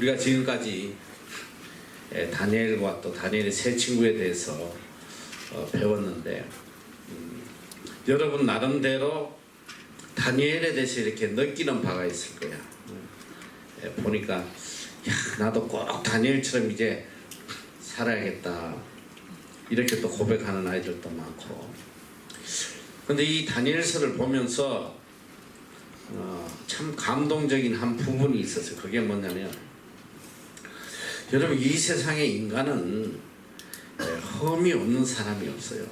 우리가 지금까지 다니엘과 또 다니엘의 세 친구에 대해서 배웠는데 여러분 나름대로 다니엘에 대해서 이렇게 느끼는 바가 있을 거야. 보니까 야, 나도 꼭 다니엘처럼 이제 살아야겠다 이렇게 또 고백하는 아이들도 많고. 근데 이 다니엘서를 보면서 참 감동적인 한 부분이 있었어요. 그게 뭐냐면 여러분 이 세상의 인간은 흠이 없는 사람이 없어요.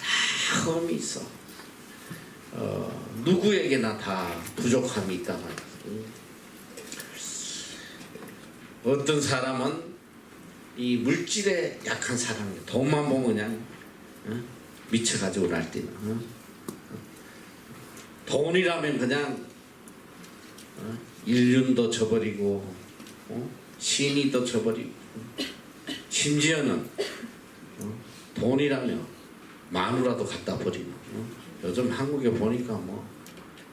다 흠이 있어. 누구에게나 다 부족함이 있단 말이에요. 어떤 사람은 이 물질에 약한 사람이에요. 돈만 보면 그냥 미쳐가지고 날뛰는. 돈이라면 그냥 인륜도 저버리고 신의도 저버리고 심지어는 돈이라면 마누라도 갖다 버리고. 요즘 한국에 보니까 뭐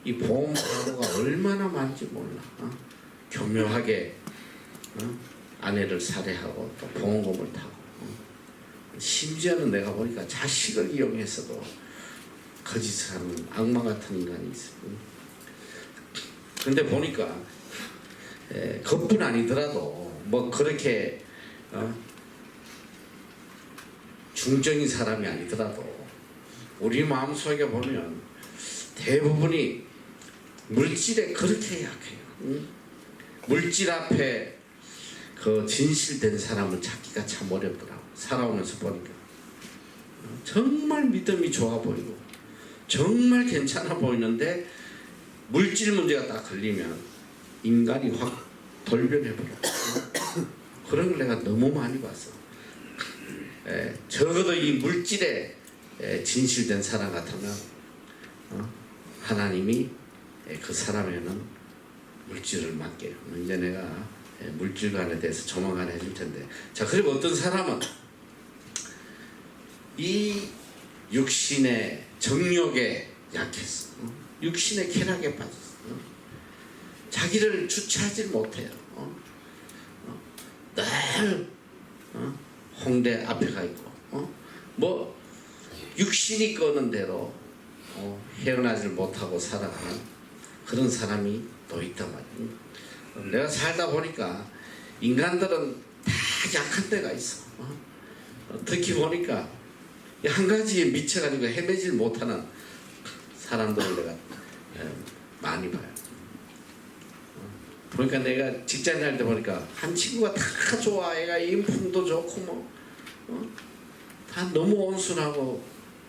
이 보험 사고가 얼마나 많은지 몰라. 교묘하게 아내를 살해하고 또 보험금을 타고 심지어는 내가 보니까 자식을 이용해서도 거짓을 하는 악마 같은 인간이 있어요. 근데 보니까 그뿐 아니더라도 뭐 그렇게 중적인 사람이 아니더라도 우리 마음속에 보면 대부분이 물질에 그렇게 약해요. 물질 앞에 그 진실된 사람을 찾기가 참 어렵더라고. 살아오면서 보니까 정말 믿음이 좋아 보이고 정말 괜찮아 보이는데 물질 문제가 딱 걸리면 인간이 확 돌변해버려. 그런 걸 내가 너무 많이 봤어. 적어도 이 물질에 진실된 사람 같으면 하나님이 그 사람에는 물질을 맡겨요. 이제 내가 물질관에 대해서 조만간 해줄 텐데. 자, 그리고 어떤 사람은 이 육신의 정욕에 약했어. 육신의 쾌락에 빠졌어. 자기를 주체하지 못해요. 늘 홍대 앞에 가 있고 뭐 육신이 끄는 대로 헤어나질 못하고 살아가는 그런 사람이 또 있단 말이에요. 내가 살다 보니까 인간들은 다 약한 데가 있어. 특히 보니까 한 가지에 미쳐가지고 헤매질 못하는 사람들을 내가 많이 봐요. 그러니까 내가 직장 다닐 때 보니까 한 친구가 다 좋아. 애가 인품도 좋고 뭐 다 너무 온순하고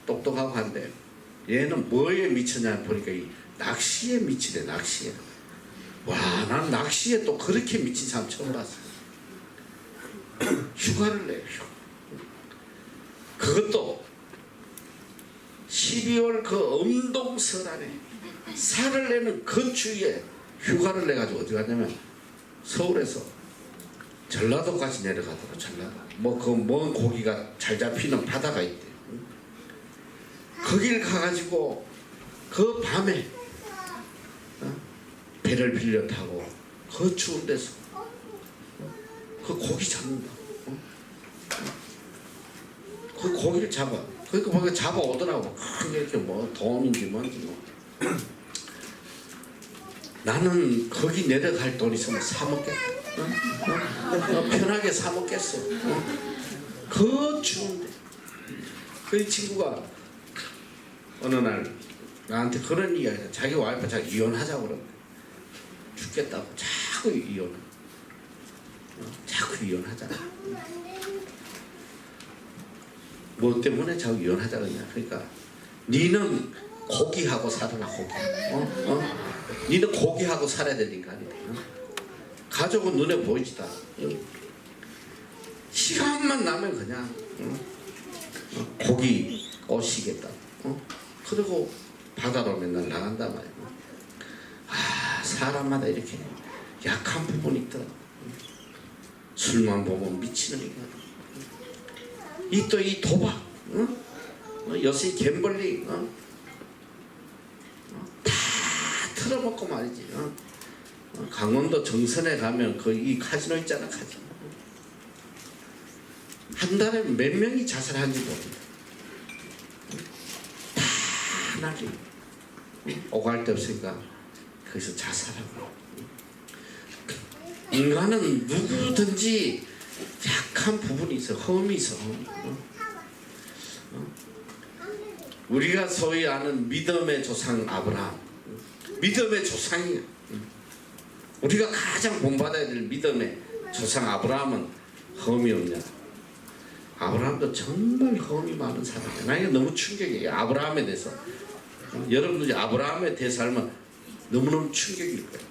똑똑하고 한데 얘는 뭐에 미쳤냐 보니까 이 낚시에 미치대. 낚시에. 와, 난 낚시에 또 그렇게 미친 사람 처음 봤어. 휴가를 내요. 그것도 12월 그 엄동설 안에 살을 내는 그 주위에 휴가를 내가지고 어디 갔냐면 서울에서 전라도까지 내려가더라고. 전라도. 뭐 그 먼 고기가 잘 잡히는 바다가 있대. 거길 가가지고 그 밤에 배를 빌려 타고 그 추운 데서 그 고기 잡는다. 그 고기를 잡아. 그러니까 보니까 잡아오더라고. 이렇게 뭐 돈인지 뭔지 뭐. 나는 거기 내려갈 돈 있으면 사 먹겠다. 편하게 사 먹겠어. 그 추운데. 그 친구가 어느 날 나한테 그런 이야기야. 자기 와이프 자기 이혼하자고 그러는데 죽겠다고 자꾸 이혼하잖아. 뭐 때문에 자꾸 이혼하자 그러냐. 그러니까 니는 고기하고 살아라. 고기. 니는 고기하고 살아야 되니까. 가족은 눈에 보이지다. 시간만 나면 그냥 고기 오시겠다. 그리고 바다로 맨날 나간단 말이야. 사람마다 이렇게 약한 부분이 있더라. 술만 보면 미치는 인간. 이 도박, 요새 갬블링, 다 틀어먹고 말이지. 강원도 정선에 가면 그 이 카지노 있잖아, 카지노. 한 달에 몇 명이 자살한지 모릅니다. 다 하나님 오갈 데 없으니까 거기서 자살하고. 인간은 누구든지 약한 부분이 있어, 험이 있어. 우리가 소위 아는 믿음의 조상 아브라함, 믿음의 조상이야. 우리가 가장 본받아야 될 믿음의 조상 아브라함은 험이 없냐? 아브라함도 정말 험이 많은 사람이야. 나에게 너무 충격이에요. 아브라함에 대해서. 여러분들이 아브라함에 대해서 알면 너무너무 충격일 거예요.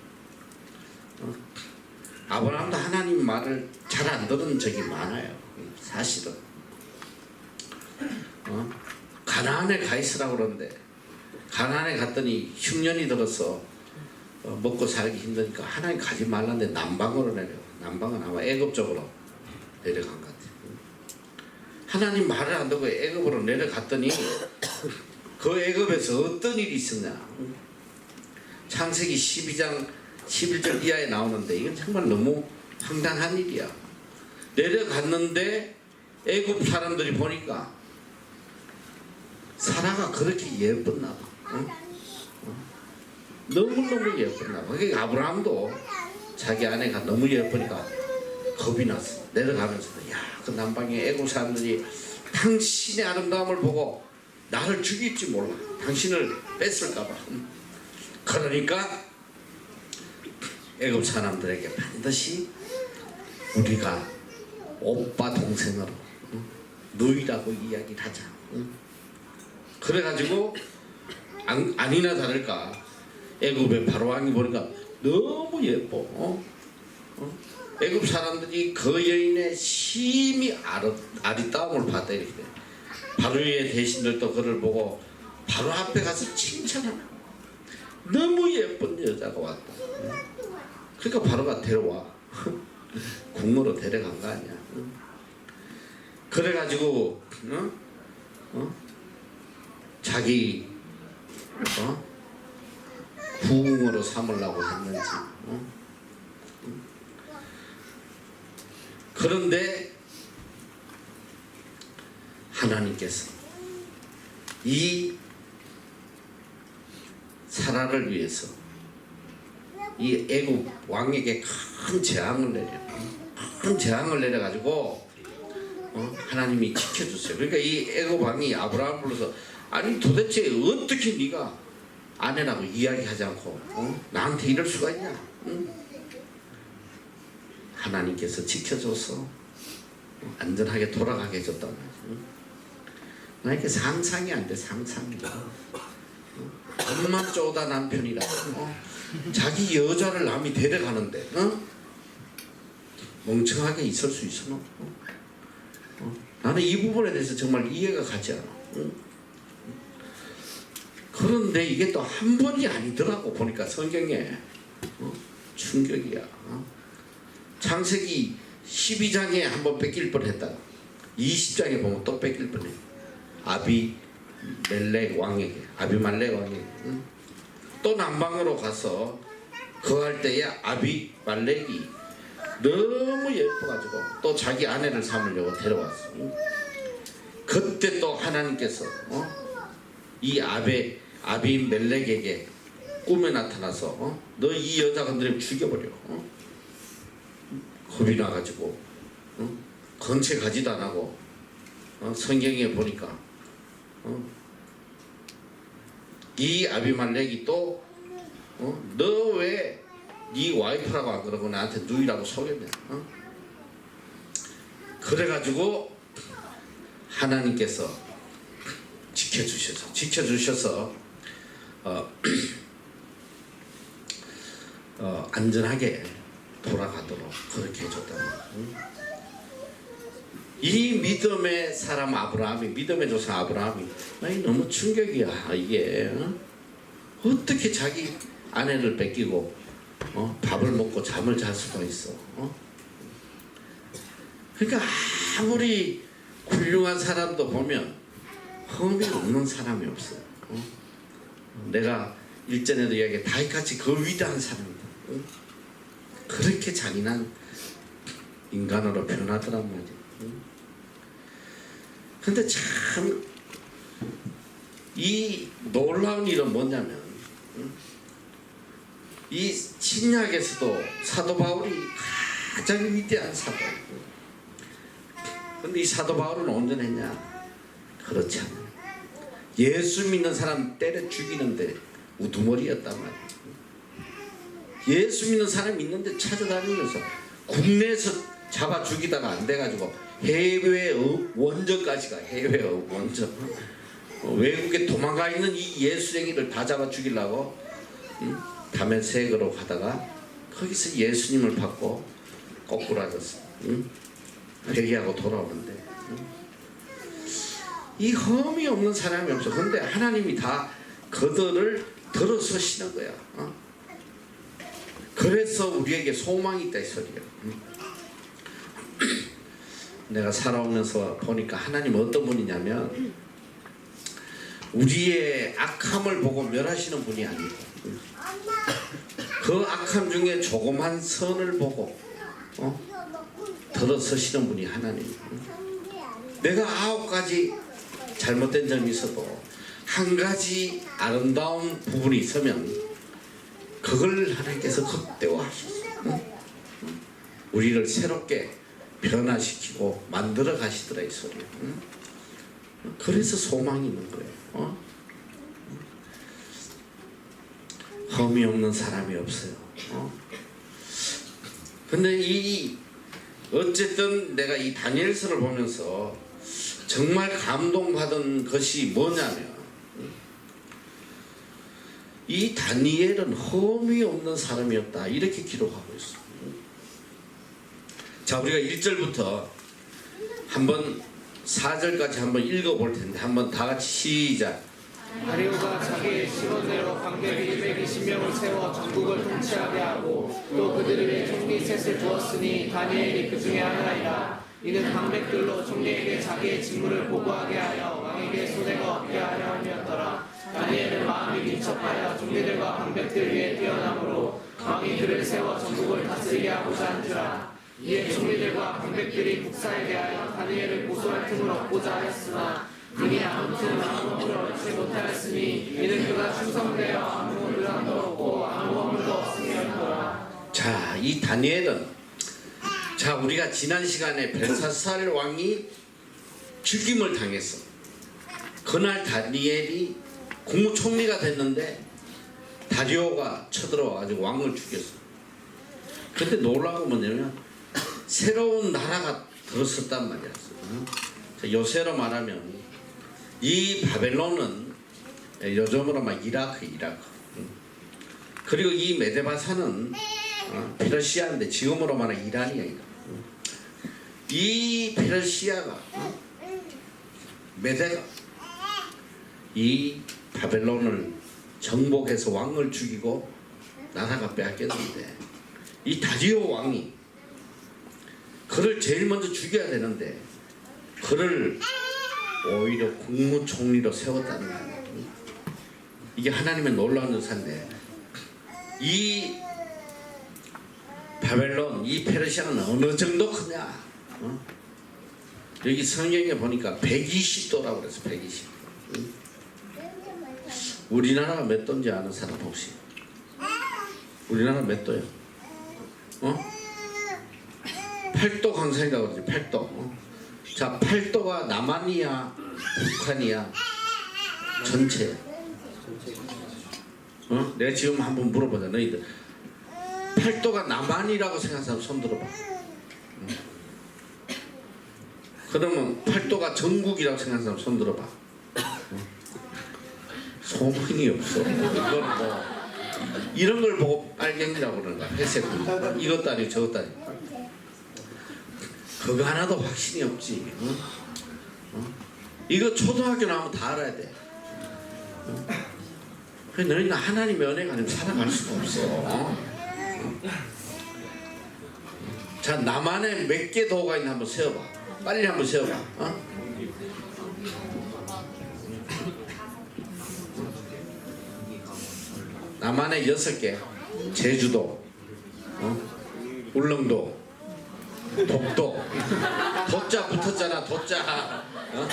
아브라함도 하나님 말을 잘 안 들은 적이 많아요. 사실은. 가나안에 가 있으라고 그러는데 가나안에 갔더니 흉년이 들어서 먹고 살기 힘드니까 하나님 가지 말라는데 남방으로 내려. 남방은 아마 애굽 쪽으로 내려간 것 같아요. 하나님 말을 안 듣고 애굽으로 내려갔더니 그 애굽에서 어떤 일이 있었냐. 창세기 12장 11절 이하에 나오는데 이건 정말 너무 황당한 일이야. 내려갔는데 애굽 사람들이 보니까 사라가 그렇게 예뻤나 봐. 너무너무 예뻤나 봐. 그러니까 아브라함도 자기 아내가 너무 예쁘니까 겁이 났어. 내려가면서 야, 그 남방의 애굽 사람들이 당신의 아름다움을 보고 나를 죽일지 몰라. 당신을 뺏을까 봐. 그러니까 애굽 사람들에게 반드시 우리가 오빠 동생으로 누이라고 이야기를 하자. 그래가지고 아니나 다를까 애굽의 바로왕이 보니까 너무 예뻐. 애굽 사람들이 그 여인의 심히 아리따움을 봤다 이렇게. 바로의 대신들도 그를 보고 바로 앞에 가서 칭찬하나. 너무 예쁜 여자가 왔다. 그러니까 바로가 데려와. 궁으로 데려간 거 아니야. 그래가지고 자기 부궁으로 삼으려고 했는지. 그런데 하나님께서 이 사라를 위해서 이 애굽 왕에게 큰 재앙을 내려가지고 하나님이 지켜줬어요. 그러니까 이 애굽 왕이 아브라함 불러서 아니 도대체 어떻게 네가 아내라고 이야기하지 않고 나한테 이럴 수가 있냐? 하나님께서 지켜줘서 안전하게 돌아가게 해줬단 말이야. 나에게 상상이 안 돼. 상상이. 엄만 쪼다 남편이라 자기 여자를 남이 데려가는데 멍청하게 있을 수 있어? 나는 이 부분에 대해서 정말 이해가 가지 않아. 그런데 이게 또 한 번이 아니더라고. 보니까 성경에 충격이야. 창세기 12장에 한 번 뺏길 뻔했다가 20장에 보면 또 뺏길 뻔해. 아비말렉 왕에게 또 남방으로 가서 거할 때에 아비말렉이 너무 예뻐가지고 또 자기 아내를 삼으려고 데려왔어. 그때 또 하나님께서 이 아비멜렉에게 꿈에 나타나서 너 이 여자 건드리면 죽여버려. 겁이 나가지고 근처에 가지도 안 하고 성경에 보니까 이 아비멜렉이 또 너 왜 네 와이프라고 안 그러고 나한테 누이라고 속였냐. 그래가지고 하나님께서 지켜주셔서 안전하게 돌아가도록 그렇게 해줬단 말이야. 이 믿음의 사람 아브라함이, 믿음의 조상 아브라함이 아니 너무 충격이야. 이게 어떻게 자기 아내를 뺏기고 밥을 먹고 잠을 잘 수가 있어. 그러니까 아무리 훌륭한 사람도 보면 흠이 없는 사람이 없어요. 내가 일전에도 이야기해 다윗같이 그 위대한 사람이다. 그렇게 잔인한 인간으로 변하더란 말이에요. 근데 참 이 놀라운 일은 뭐냐면 이 신약에서도 사도 바울이 가장 위대한 사도예요. 근데 이 사도 바울은 온전했냐? 그렇지 않아요. 예수 믿는 사람 때려 죽이는데 우두머리였단 말이에요. 예수 믿는 사람 있는데 찾아다니면서 국내에서 잡아 죽이다가 안 돼가지고 해외 원정까지 가. 해외 원정. 외국에 도망가 있는 이 예수쟁이를 다 잡아 죽이려고 다메섹으로 가다가 거기서 예수님을 받고 거꾸라졌어. 회개하고 돌아오는데 이 흠이 없는 사람이 없어. 근데 하나님이 다 그들을 들어서시는 거야. 그래서 우리에게 소망이 있다 이 소리야. 내가 살아오면서 보니까 하나님 어떤 분이냐면 우리의 악함을 보고 멸하시는 분이 아니고 그 악함 중에 조그만 선을 보고 들어서시는 분이 하나님. 내가 9가지 잘못된 점이 있어도 한 가지 아름다운 부분이 있으면 그걸 하나님께서 극대화하셨어요. 우리를 새롭게 변화시키고 만들어 가시더라 이 소리예요. 그래서 소망이 있는 거예요. 흠이 없는 사람이 없어요. 근데 어쨌든 내가 이 다니엘서를 보면서 정말 감동받은 것이 뭐냐면 이 다니엘은 흠이 없는 사람이었다 이렇게 기록하고 있어요. 자, 우리가 1절부터 한번 4절까지 한번 읽어볼 텐데 한번 다 같이 시작. 다리오가 자기의 시론대로 방백 220명을 세워 전국을 통치하게 하고 또 그들을 위해 총리 셋을 두었으니 다니엘이 그 중에 하나이라. 이는 방백들로 총리에게 자기의 직무를 보고하게 하여 왕에게 손해가 없게 하려 함이었더라. 다니엘은 마음이 민첩하여 총리들과 방백들 위에 뛰어나므로 왕이 그를 세워 전국을 다스리게 하고자 한지라. 이에 총리들과 방백들이 국사에 대하여 다니엘을 고소할 틈을 얻고자 하였으나 이미 아무튼 아무 험을 얻지 못하였으니 이는 그가 충성되어 아무 의랑도 없고 아무 허물도 없음이었더라. 자, 이 다니엘은 자 우리가 지난 시간에 벨사살 왕이 죽임을 당했어. 그날 다니엘이 국무총리가 됐는데 다리오가 쳐들어와가지고 왕을 죽였어. 근데 놀라운 건 뭐냐면 새로운 나라가 들었었단 말이야. 요새로 말하면 이 바벨론은 요즘으로 막 이라크. 그리고 이 메데바사는 페르시아인데 지금으로 말하면 이란이야. 이 페르시아가 메데가 이 바벨론을 정복해서 왕을 죽이고 나라가 빼앗겼는데 이 다리오 왕이 그를 제일 먼저 죽여야 되는데 그를 오히려 국무총리로 세웠다는 거예요. 이게 하나님의 놀라운 역사인데 이 바벨론, 이 페르시아는 어느 정도 크냐? 여기 성경에 보니까 120도라고 그랬어. 120도. 우리나라가 몇 도인지 아는 사람 혹시? 우리나라 몇 도야? 8도 강산이라고 그러지. 8도. 자, 8도가 남한이야, 북한이야, 전체야. 내가 지금 한번 물어보자. 너희들 8도가 남한이라고 생각하는 사람 손 들어봐. 그러면 8도가 전국이라고 생각하는 사람 손 들어봐. 소문이 없어. 이건 뭐 이런 걸 보고 빨갱이라고 그러는 거야. 회색 이것도 아니고 저것도 아니고. 그거 하나도 확신이 없지. 이거 초등학교 나오면 다 알아야 돼. 너희는 하나님의 은혜가 아니면 살아갈 수가 없어. 자, 남한에 몇 개 도가 있나 한번 세어봐. 빨리 한번 세어봐. 남한에 6개. 제주도, 울릉도, 독도, 도자 붙었잖아. 도자. 어?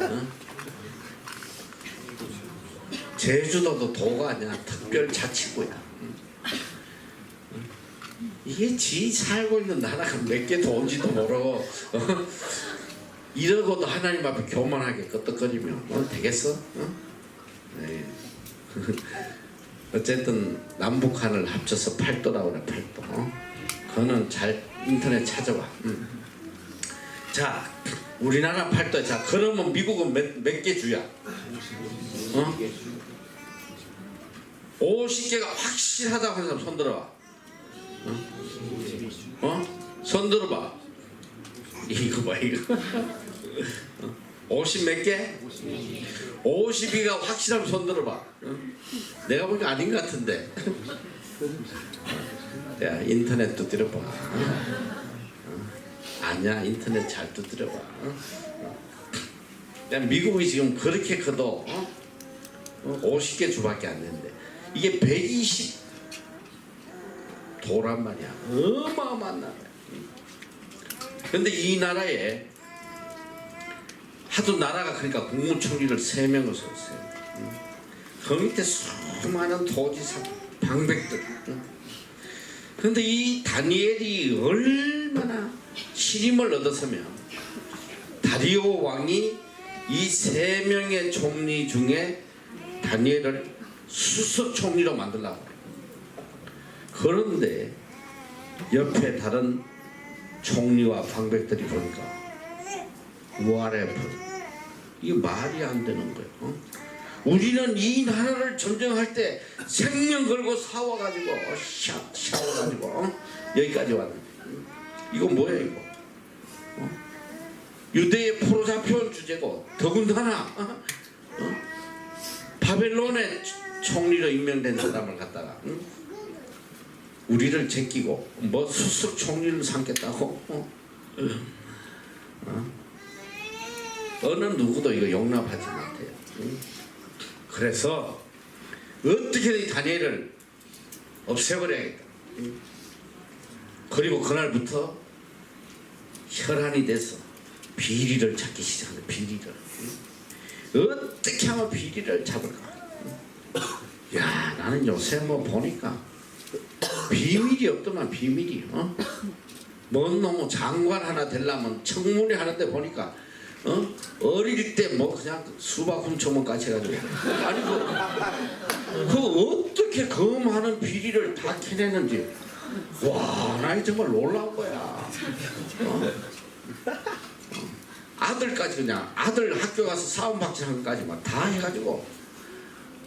어? 제주도도 도가 아니야. 특별자치구야. 이게 지 살고 있는 나라가 몇 개 도인지도 모르고 이러고도 하나님 앞에 교만하게 끄떡거리면 되겠어? 네. 어쨌든 남북한을 합쳐서 팔도라고 그래. 팔도. 그거는 잘 인터넷 찾아봐. 자, 우리나라 팔도. 자, 그러면 미국은 몇 개 주야? 50개가 확실하다고 하는 사람 손 들어봐. 손 들어봐. 이거 봐, 이거. 50 몇 개? 52가 확실하면 손 들어봐. 내가 보니까 아닌 것 같은데. 야, 인터넷 두드려봐. 아니야, 인터넷 잘 두드려봐. 미국이 지금 그렇게 커도 50개 주밖에 안 되는데 이게 120 도란 말이야. 어마어마한 나라야. 근데 이 나라에 하도 나라가 그러니까 국무총리를 3명을 썼어요. 그 밑에 수많은 도지사, 방백들. 근데 이 다니엘이 얼마나 신임을 얻었으면 다리오 왕이 이 3명의 총리 중에 다니엘을 수석 총리로 만들려고 해요. 그런데 옆에 다른 총리와 방백들이 보니까 what 이게 말이 안 되는 거예요. 우리는 이 나라를 전쟁할 때 생명 걸고 싸워가지고 샤워가지고 여기까지 왔는데 이거 뭐야 이거? 유대의 포로 잡혀온 주제고 더군다나 바벨론의 총리로 임명된 사람을 갖다가 우리를 제끼고 뭐 수석 총리를 삼겠다고 어느 누구도 이거 용납하지 못해요. 그래서 어떻게든 다니엘을 없애버려야겠다. 그리고 그날부터 혈안이 돼서 비리를 찾기 시작하는 비리를. 어떻게 하면 비리를 잡을까? 야, 나는 요새 뭐 보니까 비밀이 없더만 비밀이. 뭔 놈의 장관 하나 되려면 청문회 하는데 보니까 어릴 때 뭐 그냥 수박 훔쳐먹 같이 해가지고 아니 그 어떻게 검하는 비리를 다 캐내는지 와, 나 정말 놀라운 거야. 아들까지 그냥 아들 학교 가서 사원 박치하는 것까지만 다 해가지고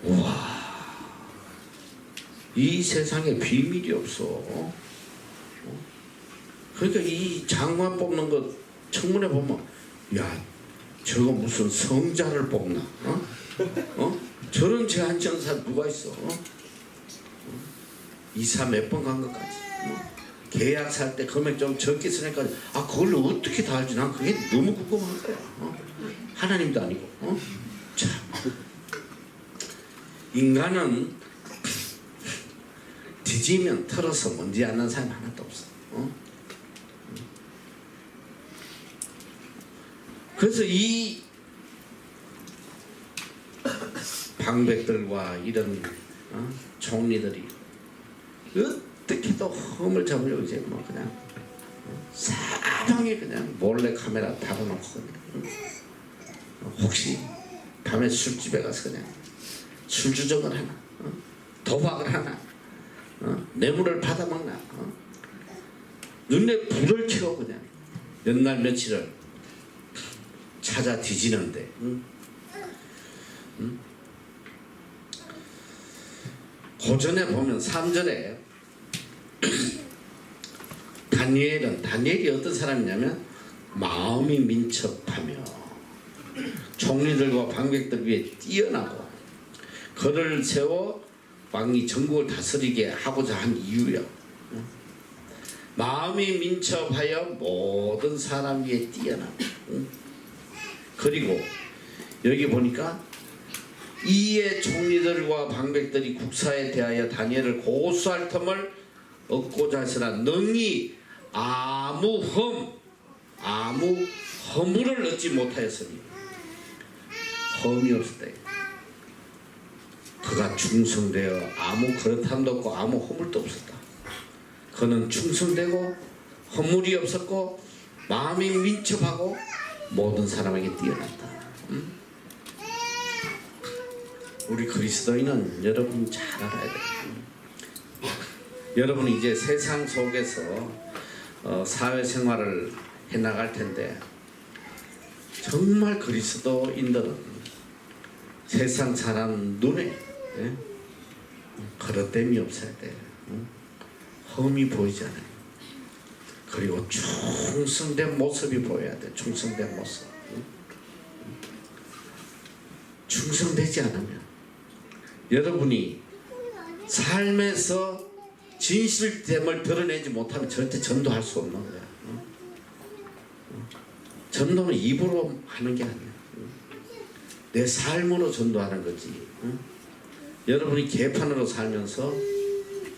와, 이 세상에 비밀이 없어. 그러니까 이 장관 뽑는 거 청문회 보면 야, 저거 무슨 성자를 뽑나? 저런 제한전사 누가 있어? 이사 몇 번 간 것까지. 계약 살 때 금액 좀 적게 쓰니까 아, 그걸 어떻게 다 알지? 난 그게 너무 궁금한 거야. 하나님도 아니고. 참, 인간은 뒤지면 털어서 먼지 않는 사람이 하나도 없어. 그래서 이 방백들과 이런 총리들이 어떻게도 흠을 잡으려고 이제 뭐 그냥 사방에 그냥 몰래 카메라 달아놓고 그냥 혹시 밤에 술집에 가서 그냥 술주정을 하나, 도박을 하나, 뇌물을 받아먹나, 눈에 불을 켜고 그냥 몇 날 며칠을 찾아 뒤지는데 고전에 보면 3절에 다니엘이 어떤 사람이냐면 마음이 민첩하며 총리들과 방백들 위에 뛰어나고 그를 세워 왕이 전국을 다스리게 하고자 한 이유요. 마음이 민첩하여 모든 사람 위에 뛰어나고 그리고 여기 보니까 이에 총리들과 방백들이 국사에 대하여 다니엘을 고소할 틈을 얻고자 하시나 능히 아무 허물을 얻지 못하였으니 험이 없을 때 그가 충성되어 아무 거릇함도 없고 아무 허물도 없었다. 그는 충성되고 허물이 없었고 마음이 민첩하고 모든 사람에게 뛰어났다. 우리 그리스도인은 여러분 잘 알아야 돼요. 여러분 이제 세상 속에서 사회생활을 해나갈 텐데 정말 그리스도인들은 세상 사람 눈에 그릇됨이 없어야 돼요. 험이 보이지 않아요. 그리고 충성된 모습이 보여야 돼. 충성된 모습. 충성되지 않으면 여러분이 삶에서 진실됨을 드러내지 못하면 절대 전도할 수 없는 거야. 전도는 입으로 하는 게 아니야. 내 삶으로 전도하는 거지. 여러분이 개판으로 살면서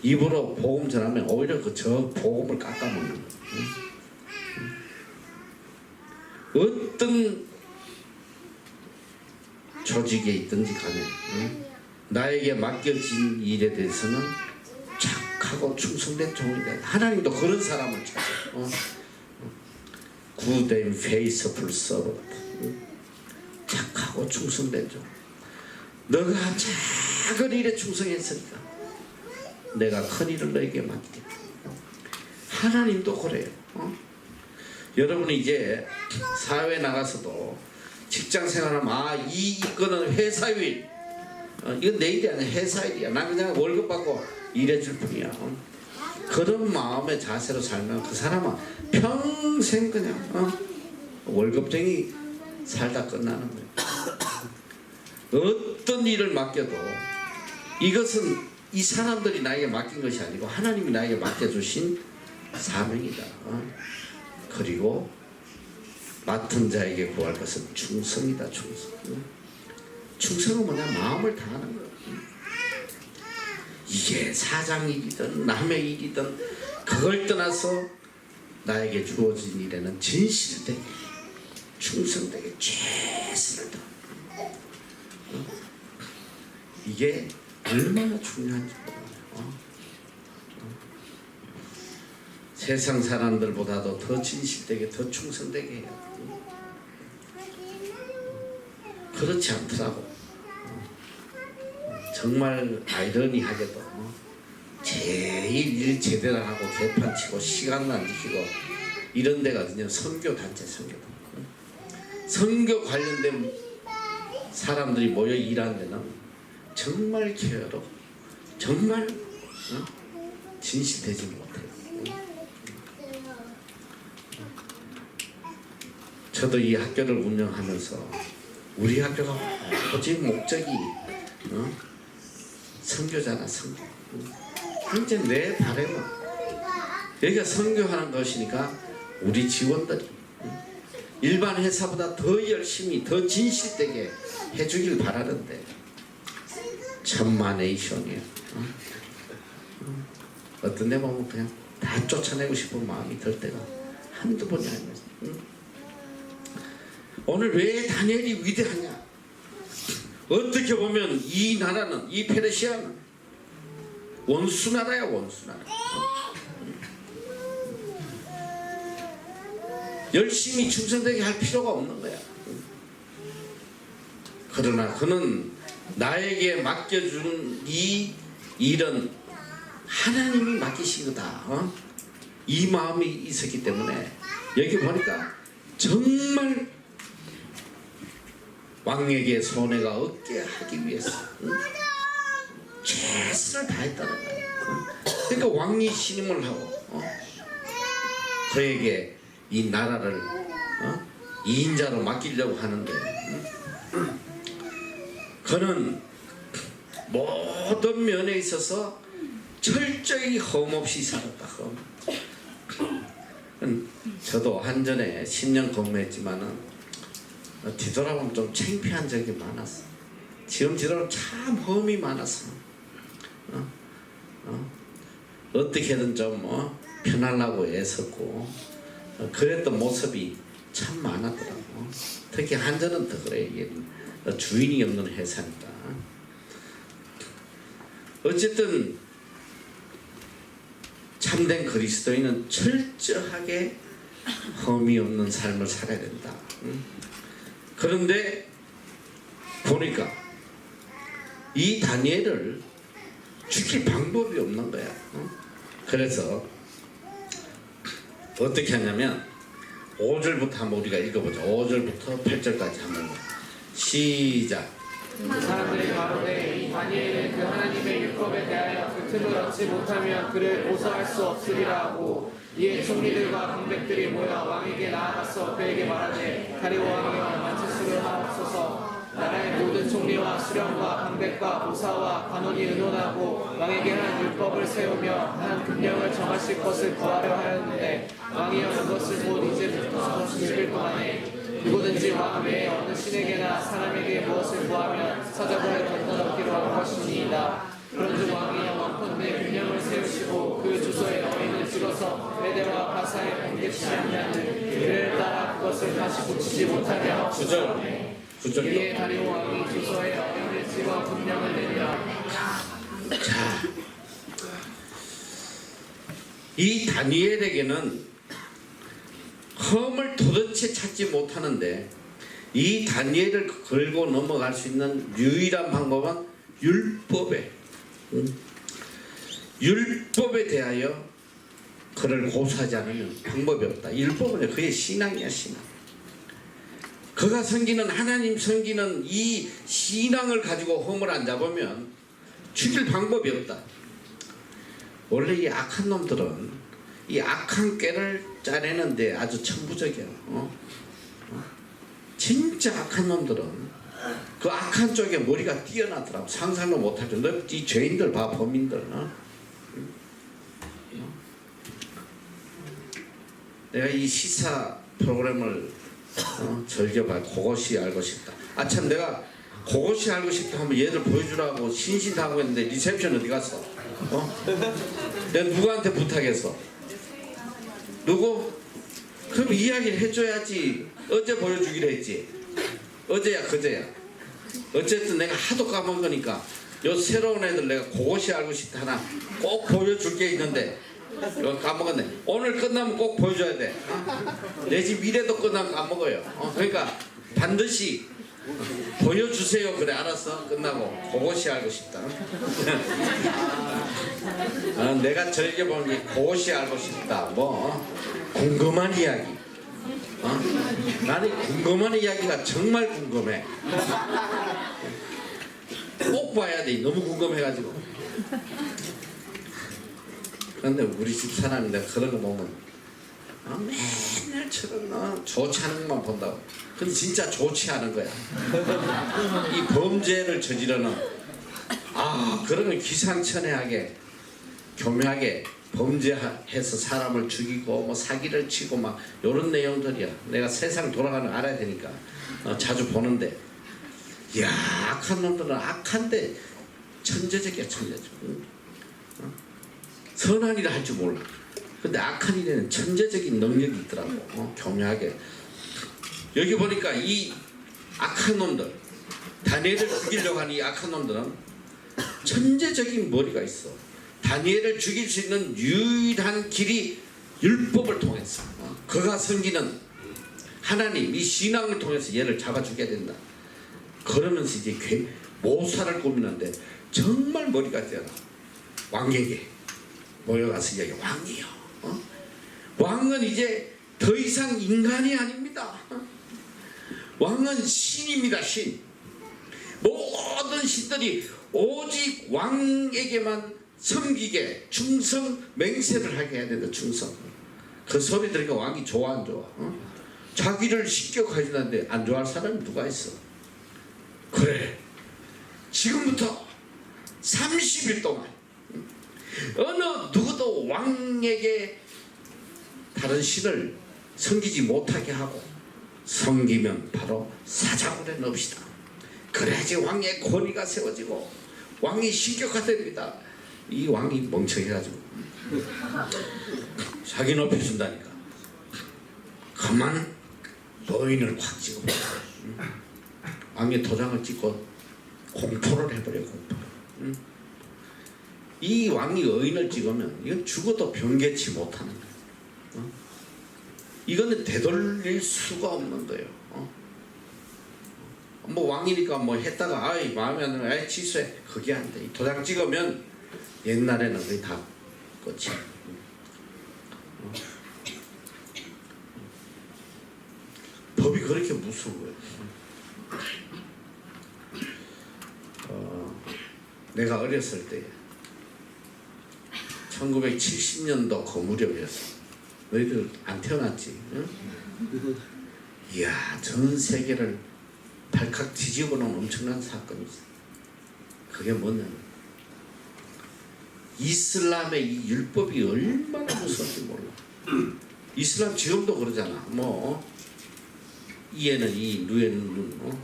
입으로 복음 전하면 오히려 저 복음을 깎아먹는 거야. 어떤 조직에 있든지 간에 나에게 맡겨진 일에 대해서는 착하고 충성된 종이 돼. 하나님도 그런 사람을 찾아요. Good and faithful servant. 착하고 충성된 종. 너가 작은 일에 충성했으니까 내가 큰 일을 너에게 맡기겠다. 하나님도 그래요. 여러분이 이제 사회에 나가서도 직장 생활하면 이거는 회사 일, 이건 내 일이 아니야. 회사 일이야. 난 그냥 월급 받고 일해줄 뿐이야. 그런 마음의 자세로 살면 그 사람은 평생 그냥 월급쟁이 살다 끝나는 거예요. 어떤 일을 맡겨도 이것은 이 사람들이 나에게 맡긴 것이 아니고 하나님이 나에게 맡겨주신 사명이다. 그리고 맡은 자에게 구할 것은 충성이다. 충성은 뭐냐? 마음을 다하는 거야. 이게 사장 일이든 남의 일이든 그걸 떠나서 나에게 주어진 일에는 진실되게 충성되게 최선을 다. 이게 얼마나 중요한지 몰라요. 세상 사람들보다도 더 진실되게 더 충성되게 해요. 그렇지 않더라고. 정말 아이러니하게도 제일 일 제대로 하고 개판치고 시간을 안 지키고 이런 데가 그냥 선교단체 선교 관련된 사람들이 모여 일하는 데는 정말 게으르고 정말 진실되지 못해요. 저도 이 학교를 운영하면서 우리 학교가 오직 목적이 선교잖아. 선교. 현재 내 바람은 여기가 선교하는 것이니까 우리 직원들이 일반 회사보다 더 열심히 더 진실되게 해주길 바라는데 천만에이션이에요. 어떤 데 보면 그냥 다 쫓아내고 싶은 마음이 들 때가 한두 번이 아니었어요. 오늘 왜 다니엘이 위대하냐? 어떻게 보면 이 나라는 이 페르시아는 원수 나라야. 원수 나라. 열심히 충성되게 할 필요가 없는 거야. 그러나 그는 나에게 맡겨준 이 일은 하나님이 맡기신 거다. 이 마음이 있었기 때문에 여기 보니까 정말 왕에게 손해가 없게 하기 위해서 최선을 다했다는 거예요. 그러니까 왕이 신임을 하고 그에게 이 나라를 2인자로 맡기려고 하는데 그는 모든 면에 있어서 철저히 험없이 살았다. 저도 한전에 10년 근무했지만은 뒤돌아보면 좀 창피한 적이 많았어. 지금 뒤돌아보면 참 험이 많았어. 어떻게든 좀 편하려고 애썼고 그랬던 모습이 참 많았더라고. 특히 한전은 더 그래. 이게 주인이 없는 회사니까. 어쨌든 참된 그리스도인은 철저하게 흠이 없는 삶을 살아야 된다. 그런데 보니까 이 다니엘을 죽일 방법이 없는 거야. 그래서 어떻게 하냐면 5절부터 한번 우리가 읽어보자. 5절부터 8절까지 한번 시작. 그 사람들이 가로되 이 다니엘은 그 하나님의 율법에 대하여 그 틈을 얻지 못하면 그를 고소할 수 없으리라 하고 이에 총리들과 방백들이 모여 왕에게 나아가서 그에게 말하되 다리오 왕이여 만체수를 하옵소서. 나라의 모든 총리와 수령과 방백과 보사와 관원이 의논하고 왕에게 한 율법을 세우며 한 금령을 정하실 것을 구하려 하였는데 왕이여 그것을 곧 이제부터 30일 동안에 누구든지 왕 외에 어느 신에게나 사람에게 무엇을 구하면 사자벌에 던져넣기로 할 것이니이다. 그런즉 왕이 원컨대 금령을 세우시고 그 주소에 어인을 찍어서 메대와 바사에 공개치 않냐는 그를 따라 그것을 다시 붙이지 못하게 하옵소서. 이에 다리오 왕이 주소에 어인을 찍어 금령을 내리라. 자, 이 다니엘에게는 흠을 도대체 찾지 못하는데 이 다니엘을 걸고 넘어갈 수 있는 유일한 방법은 율법에 대하여 그를 고소하지 않으면 방법이 없다. 율법은 그의 신앙이야, 신앙. 그가 섬기는 하나님 섬기는 이 신앙을 가지고 흠을 안 잡으면 죽일 방법이 없다. 원래 이 악한 놈들은 이 악한 꾀를 짜내는데 아주 천부적이야. 진짜 악한 놈들은 그 악한 쪽에 머리가 뛰어나더라고. 상상도 못할 정도. 이 죄인들 봐, 범인들. 내가 이 시사 프로그램을 즐겨봐. 그것이 알고 싶다. 참 내가 그것이 알고 싶다 하면 얘들 보여주라고 신신당하고 했는데 리셉션 어디 갔어? 내가 누구한테 부탁했어? 누구? 그럼 이야기를 해줘야지. 어제 보여주기로 했지. 어제야 그제야. 어쨌든 내가 하도 까먹은 거니까 요 새로운 애들 내가 그것이 알고 싶다 하나 꼭 보여줄 게 있는데 이거 까먹었네. 오늘 끝나면 꼭 보여줘야 돼. 내 집 미래도 끝나면 까먹어요. 그러니까 반드시 보여주세요. 그래 알았어. 끝나고 그것이 알고 싶다. 내가 즐겨보는 게 그것이 알고 싶다. 뭐 궁금한 이야기. 나는 궁금한 이야기가 정말 궁금해. 꼭 봐야 돼. 너무 궁금해가지고. 그런데 우리 집 사람이 내가 그런 거 보면 맨날 저런 좋지 않은 것만 본다고. 근데 진짜 좋지 않은 거야. 이 범죄를 저지르는 그런 걸 기상천외하게 교묘하게 범죄해서 사람을 죽이고 뭐 사기를 치고 막 이런 내용들이야. 내가 세상 돌아가는 거 알아야 되니까 자주 보는데 이야 악한 놈들은 악한데 천재적이야 천재적. 선한 일을 할 줄 몰라. 근데 악한 일에는 천재적인 능력이 있더라고. 교묘하게. 여기 보니까 이 악한 놈들 다니엘을 죽이려고 하는 이 악한 놈들은 천재적인 머리가 있어. 다니엘을 죽일 수 있는 유일한 길이 율법을 통해서 그가 섬기는 하나님 이 신앙을 통해서 얘를 잡아 죽여야 된다. 그러면서 이제 모사를 꾸미는데 정말 머리가 뛰어나. 왕에게 모여가서 이야기 왕이요. 왕은 이제 더 이상 인간이 아닙니다. 왕은 신입니다. 신. 모든 신들이 오직 왕에게만 섬기게 충성 맹세를 하게 해야 된다. 충성. 그 소리 들으니까 왕이 좋아 안 좋아? 자기를 신격하지는데 안 좋아할 사람이 누가 있어? 그래. 지금부터 30일 동안 어느 누구도 왕에게 다른 신을 섬기지 못하게 하고 섬기면 바로 사자굴에 넣읍시다. 그래야지 왕의 권위가 세워지고 왕이 신격화됩니다. 이 왕이 멍청해가지고 자기 높여준다니까. 가만 노인을 확 찍어. 왕의 도장을 찍고 공포를 해버려. 공포를. 이 왕이 의인을 찍으면 이건 죽어도 변개치 못하는 거예요. 이거는 되돌릴 수가 없는 거예요. 뭐 왕이니까 뭐 했다가 아이 마음에 안 들면 아이 취소해. 그게 안 돼. 도장 찍으면 옛날에는 거의 다 끝이. 법이 그렇게 무서운 거예요. 내가 어렸을 때 1970년도 그 무렵이었어. 너희들 안 태어났지? 응? 이야, 전 세계를 발칵 뒤집어 놓은 엄청난 사건이 있어. 그게 뭐냐면 이슬람의 이 율법이 얼마나 무서운지 몰라. 이슬람 지금도 그러잖아. 뭐 이에는 이, 누에는 눈.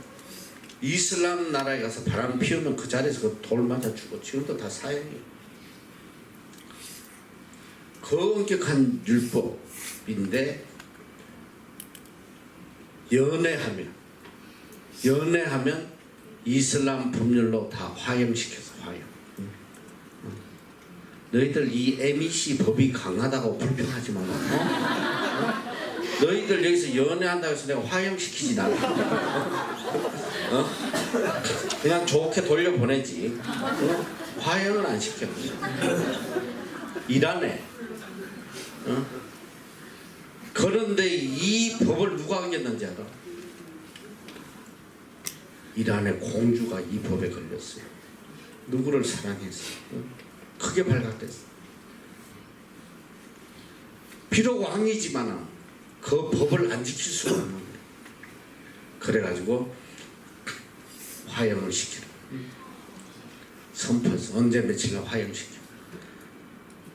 이슬람 나라에 가서 바람 피우면 그 자리에서 그 돌 맞아 죽어. 지금도 다 사형이에요. 그 엄격한 율법인데 연애하면 이슬람 법률로 다 화형시켜서 화형. 너희들 이 MEC 법이 강하다고 불평하지 마라. 너희들 여기서 연애한다고 해서 내가 화형시키지 않아. 그냥 좋게 돌려보내지. 화형은 안 시켜. 이란에. 그런데 이 법을 누가 어겼는지 알아? 이란의 공주가 이 법에 걸렸어요. 누구를 사랑해서. 크게 발각됐어. 비록 왕이지만 그 법을 안 지킬 수가 없는 거예요. 그래가지고 화형을 시키라. 선포해서 언제 며칠간 화형시켜.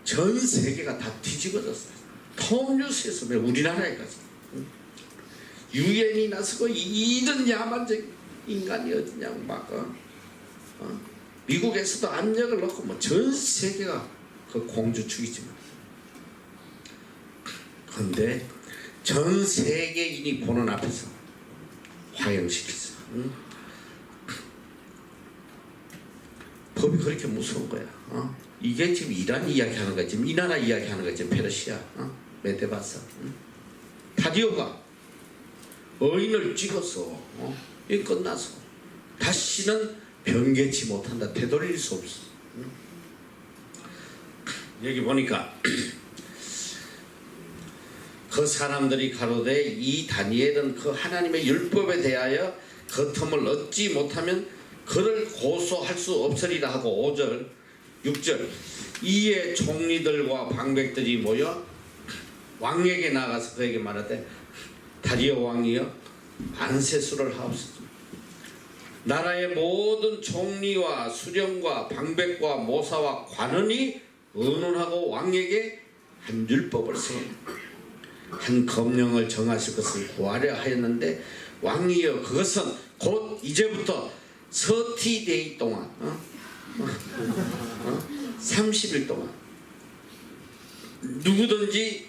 전 세계가 다 뒤집어졌어요. 톱뉴스에서 우리나라에 가서 유엔이 나서고 이런 야만적 인간이 어디냐고 막 미국에서도 압력을 넣고 뭐 전 세계가 그 공주 죽이지만 그런데 전 세계인이 보는 앞에서 화형시켰어. 법이 그렇게 무서운 거야. 이게 지금 이란 이야기하는 거야. 지금 이 나라 이야기하는 거야. 지금 페르시아, 메데바사. 다리오가 의인을 찍어서 이 끝나서 다시는 변개치 못한다. 되돌릴 수 없어. 여기 보니까 그 사람들이 가로되 이 다니엘은 그 하나님의 율법에 대하여 그 틈을 얻지 못하면 그를 고소할 수 없으리라 하고 5절 6절 이에 총리들과 방백들이 모여 왕에게 나가서 그에게 말하되 다리오 왕이여 안세수를 하옵소서. 나라의 모든 총리와 수령과 방백과 모사와 관원이 의논하고 왕에게 한 율법을 세워 한 검령을 정하실 것을 구하려 하였는데 왕이여 그것은 곧 이제부터 30데이 동안 30일 동안 누구든지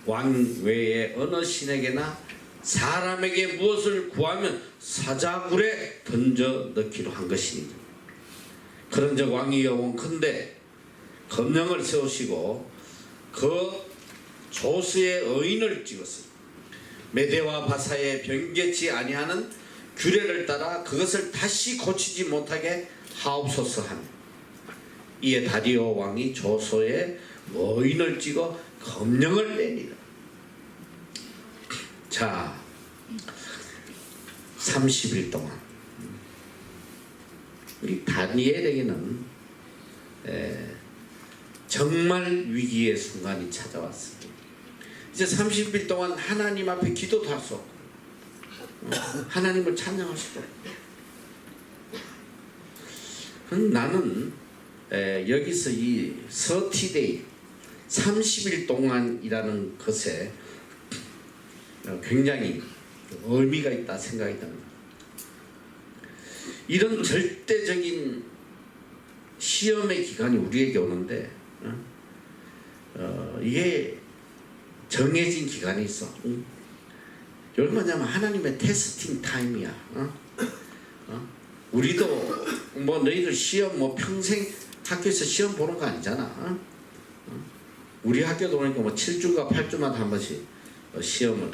왕 외에 어느 신에게나 사람에게 무엇을 구하면 사자굴에 던져 넣기로 한 것이니 그런즉 왕이여 원컨대 검령을 세우시고 그 조수의 의인을 찍었으니 메대와 바사의 변개치 아니하는 규례를 따라 그것을 다시 고치지 못하게 하옵소서 하며 이에 다리오 왕이 조소의 의인을 찍어 검령을 내니라. 자, 30일 동안 우리 다니엘에게는 정말 위기의 순간이 찾아왔습니다. 이제 30일 동안 하나님 앞에 기도도 할 수 없고 하나님을 찬양할 수도 없고 나는 여기서 이 30데이 30일 동안이라는 것에 굉장히 의미가 있다 생각이 듭니다. 이런 절대적인 시험의 기간이 우리에게 오는데 이게 정해진 기간이 있어. 얼마냐면 하나님의 테스팅 타임이야. 우리도 뭐 너희들 시험 뭐 평생 학교에서 시험 보는 거 아니잖아. 우리 학교도 보니까 뭐 7주가 8주마다 한 번씩 시험을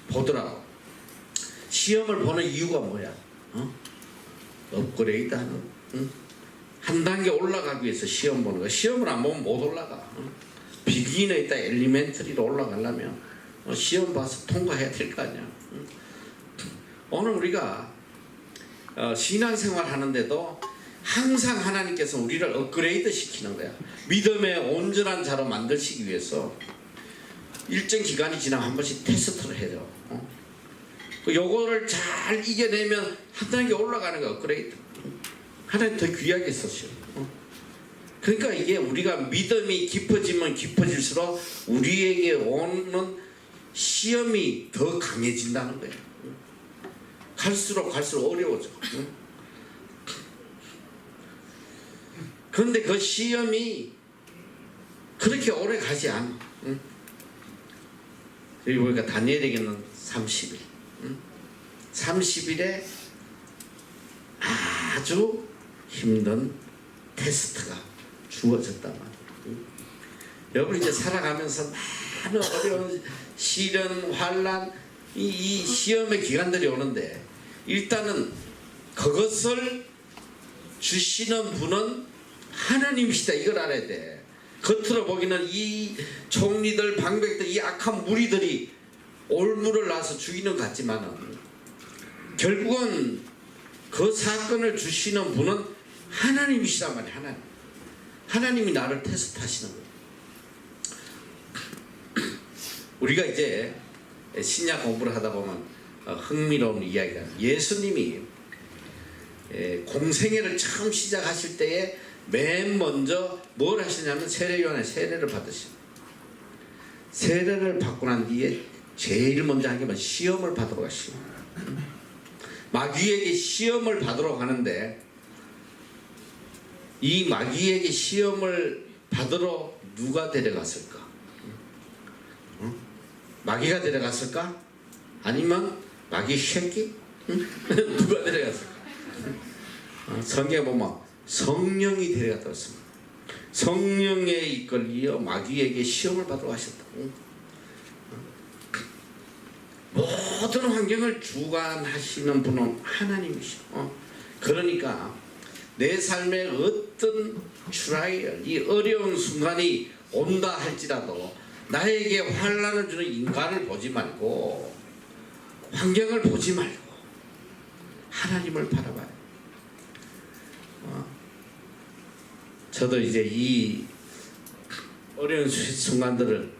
보더라고. 시험을 보는 이유가 뭐야? 업그레이드하는. 한 단계 올라가기 위해서 시험 보는 거야. 시험을 안 보면 못 올라가. 비기너에 있다 엘리멘터리로 올라가려면 시험 봐서 통과해야 될 거 아니야. 오늘 우리가 신앙생활 하는데도 항상 하나님께서 우리를 업그레이드 시키는 거야. 믿음의 온전한 자로 만드시기 위해서 일정 기간이 지나면 한 번씩 테스트를 해줘. 요거를 잘 이겨내면 한 단계 올라가는 거야. 업그레이드. 하나님 더 귀하게 쓰셔. 그러니까 이게 우리가 믿음이 깊어지면 깊어질수록 우리에게 오는 시험이 더 강해진다는 거예요. 갈수록 어려워져. 그런데 그 시험이 그렇게 오래 가지 않아. 여기 보니까 다니엘에게는 30일. 30일에 아주 힘든 테스트가 주어졌단 말이에요. 여러분 이제 살아가면서 많은 어려운 시련, 환난, 이 시험의 기간들이 오는데 일단은 그것을 주시는 분은 하나님이시다. 이걸 알아야 돼. 겉으로 보기는 이 총리들, 방백들, 이 악한 무리들이 올무를 놔서 죽이는 것 같지만은 결국은 그 사건을 주시는 분은 하나님이시단 말이야. 하나님이 나를 테스트하시는 거예요. 우리가 이제 신약 공부를 하다 보면 흥미로운 이야기가 예수님이 공생애를 처음 시작하실 때에 맨 먼저 뭘 하시냐면 세례요한의 세례를 받으시고 세례를 받고 난 뒤에 제일 먼저 한 게 뭐 시험을 받으러 가시고 마귀에게 시험을 받으러 가는데 이 마귀에게 시험을 받으러 누가 데려갔을까? 마귀가 데려갔을까? 아니면 마귀 새끼? 누가 데려갔을까? 성경에 보면 성령이 데려갔다고 했습니다. 성령에 이끌려 마귀에게 시험을 받으러 가셨다. 모든 환경을 주관하시는 분은 하나님이시오. 그러니까 내 삶에 어떤 트라이얼, 이 어려운 순간이 온다 할지라도 나에게 환난을 주는 인간을 보지 말고 환경을 보지 말고 하나님을 바라봐요. 저도 이제 이 어려운 순간들을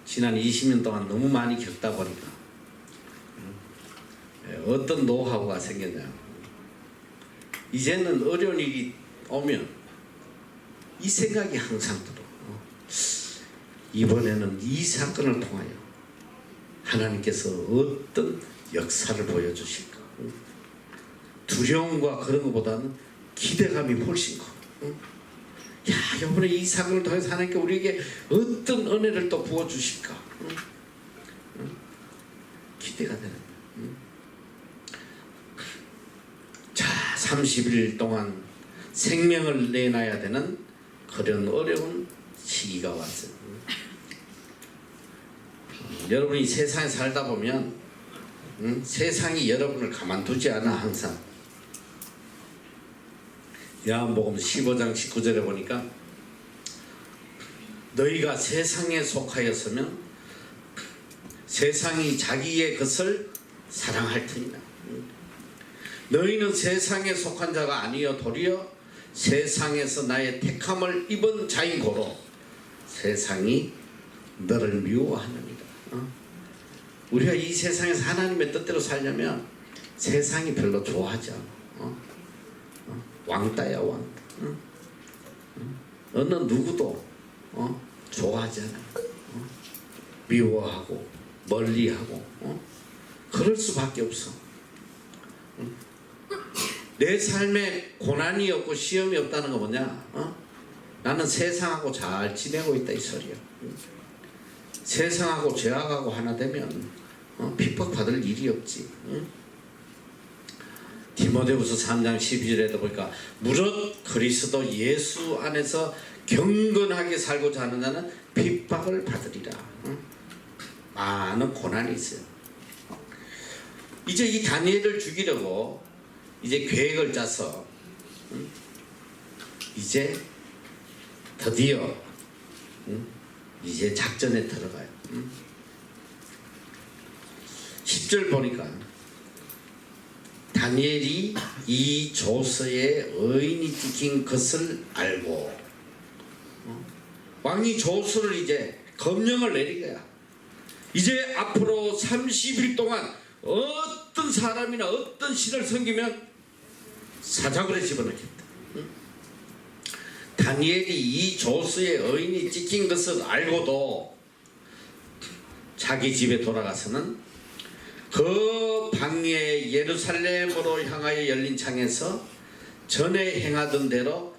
지난 20년 동안 너무 많이 겪다 보니까 어떤 노하우가 생겼냐. 이제는 어려운 일이 오면 이 생각이 항상 들어. 이번에는 이 사건을 통하여 하나님께서 어떤 역사를 보여주실까. 두려움과 그런 것보다는 기대감이 훨씬 커. 야, 이번에 이 사건을 통해서 하나님께 우리에게 어떤 은혜를 또 부어주실까. 기대가 되는 거야. 자, 30일 동안 생명을 내놔야 되는 그런 어려운 시기가 왔어요. 여러분이 세상에 살다 보면 세상이 여러분을 가만두지 않아. 항상 야한복음 15장 19절에 보니까 너희가 세상에 속하였으면 세상이 자기의 것을 사랑할 테니라. 너희는 세상에 속한 자가 아니여 도리어 세상에서 나의 택함을 입은 자인 고로 세상이 너를 미워하느니라. 우리가 이 세상에서 하나님의 뜻대로 살려면 세상이 별로 좋아하지 않아. 왕따야 왕따. 어느 누구도 좋아하지 않아. 미워하고 멀리하고 그럴 수밖에 없어. 내 삶에 고난이 없고 시험이 없다는 거 뭐냐? 나는 세상하고 잘 지내고 있다 이 소리야. 세상하고 죄악하고 하나 되면 핍박받을 일이 없지. 디모데후서 3장 12절에도 보니까 무릇 그리스도 예수 안에서 경건하게 살고자 하는 자는 핍박을 받으리라. 많은 고난이 있어요. 이제 이 다니엘을 죽이려고 이제 계획을 짜서 이제 드디어 이제 작전에 들어가요. 10절 보니까 다니엘이 이 조서에 의인이 찍힌 것을 알고 왕이 조서를 이제 검령을 내린 거야. 이제 앞으로 30일 동안 어떤 사람이나 어떤 신을 섬기면 사자굴에 집어넣겠다. 다니엘이 이 조서에 의인이 찍힌 것을 알고도 자기 집에 돌아가서는 그 방에 예루살렘으로 향하여 열린 창에서 전에 행하던 대로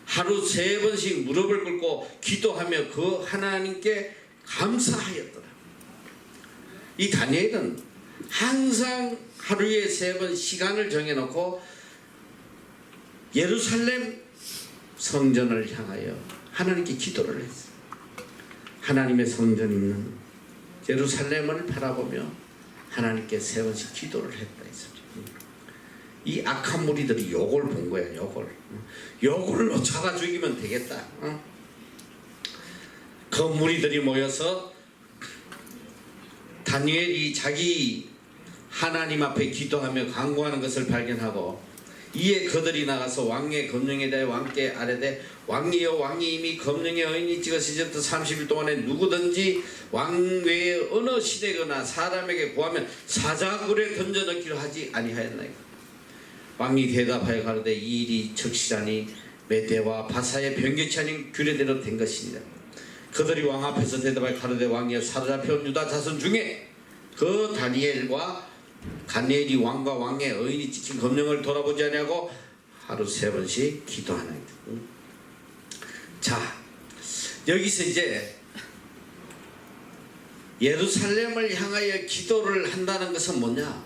하루 3번씩 무릎을 꿇고 기도하며 그 하나님께 감사하였더라. 이 다니엘은 항상 하루에 3번 시간을 정해놓고 예루살렘 성전을 향하여 하나님께 기도를 했어요. 하나님의 성전 있는 예루살렘을 바라보며 하나님께 3번씩 기도를 했다 이 소리. 이 악한 무리들이 요걸 본 거야. 요걸로 잡아 죽이면 되겠다. 그 무리들이 모여서 다니엘이 자기 하나님 앞에 기도하며 간구하는 것을 발견하고 이에 그들이 나가서 왕의 검령에 대해 왕께 아뢰되 왕이여 왕이 이미 검령의 의인이 찍으시던 30일 동안에 누구든지 왕 외에 어느 시대거나 사람에게 구하면 사자굴에 던져넣기로 하지 아니하였나이까. 왕이 대답하여 가로되 이 일이 적시라니 메대와 바사의 변개치 아닌 규례대로 된 것이니라. 그들이 왕 앞에서 대답하여 가로되 왕이여 사로잡혀온 유다 자손 중에 그 다니엘이 왕과 왕의 의인이 찍힌 검령을 돌아보지 아니하고 하루 3번씩 기도하나이다. 자, 여기서 이제 예루살렘을 향하여 기도를 한다는 것은 뭐냐?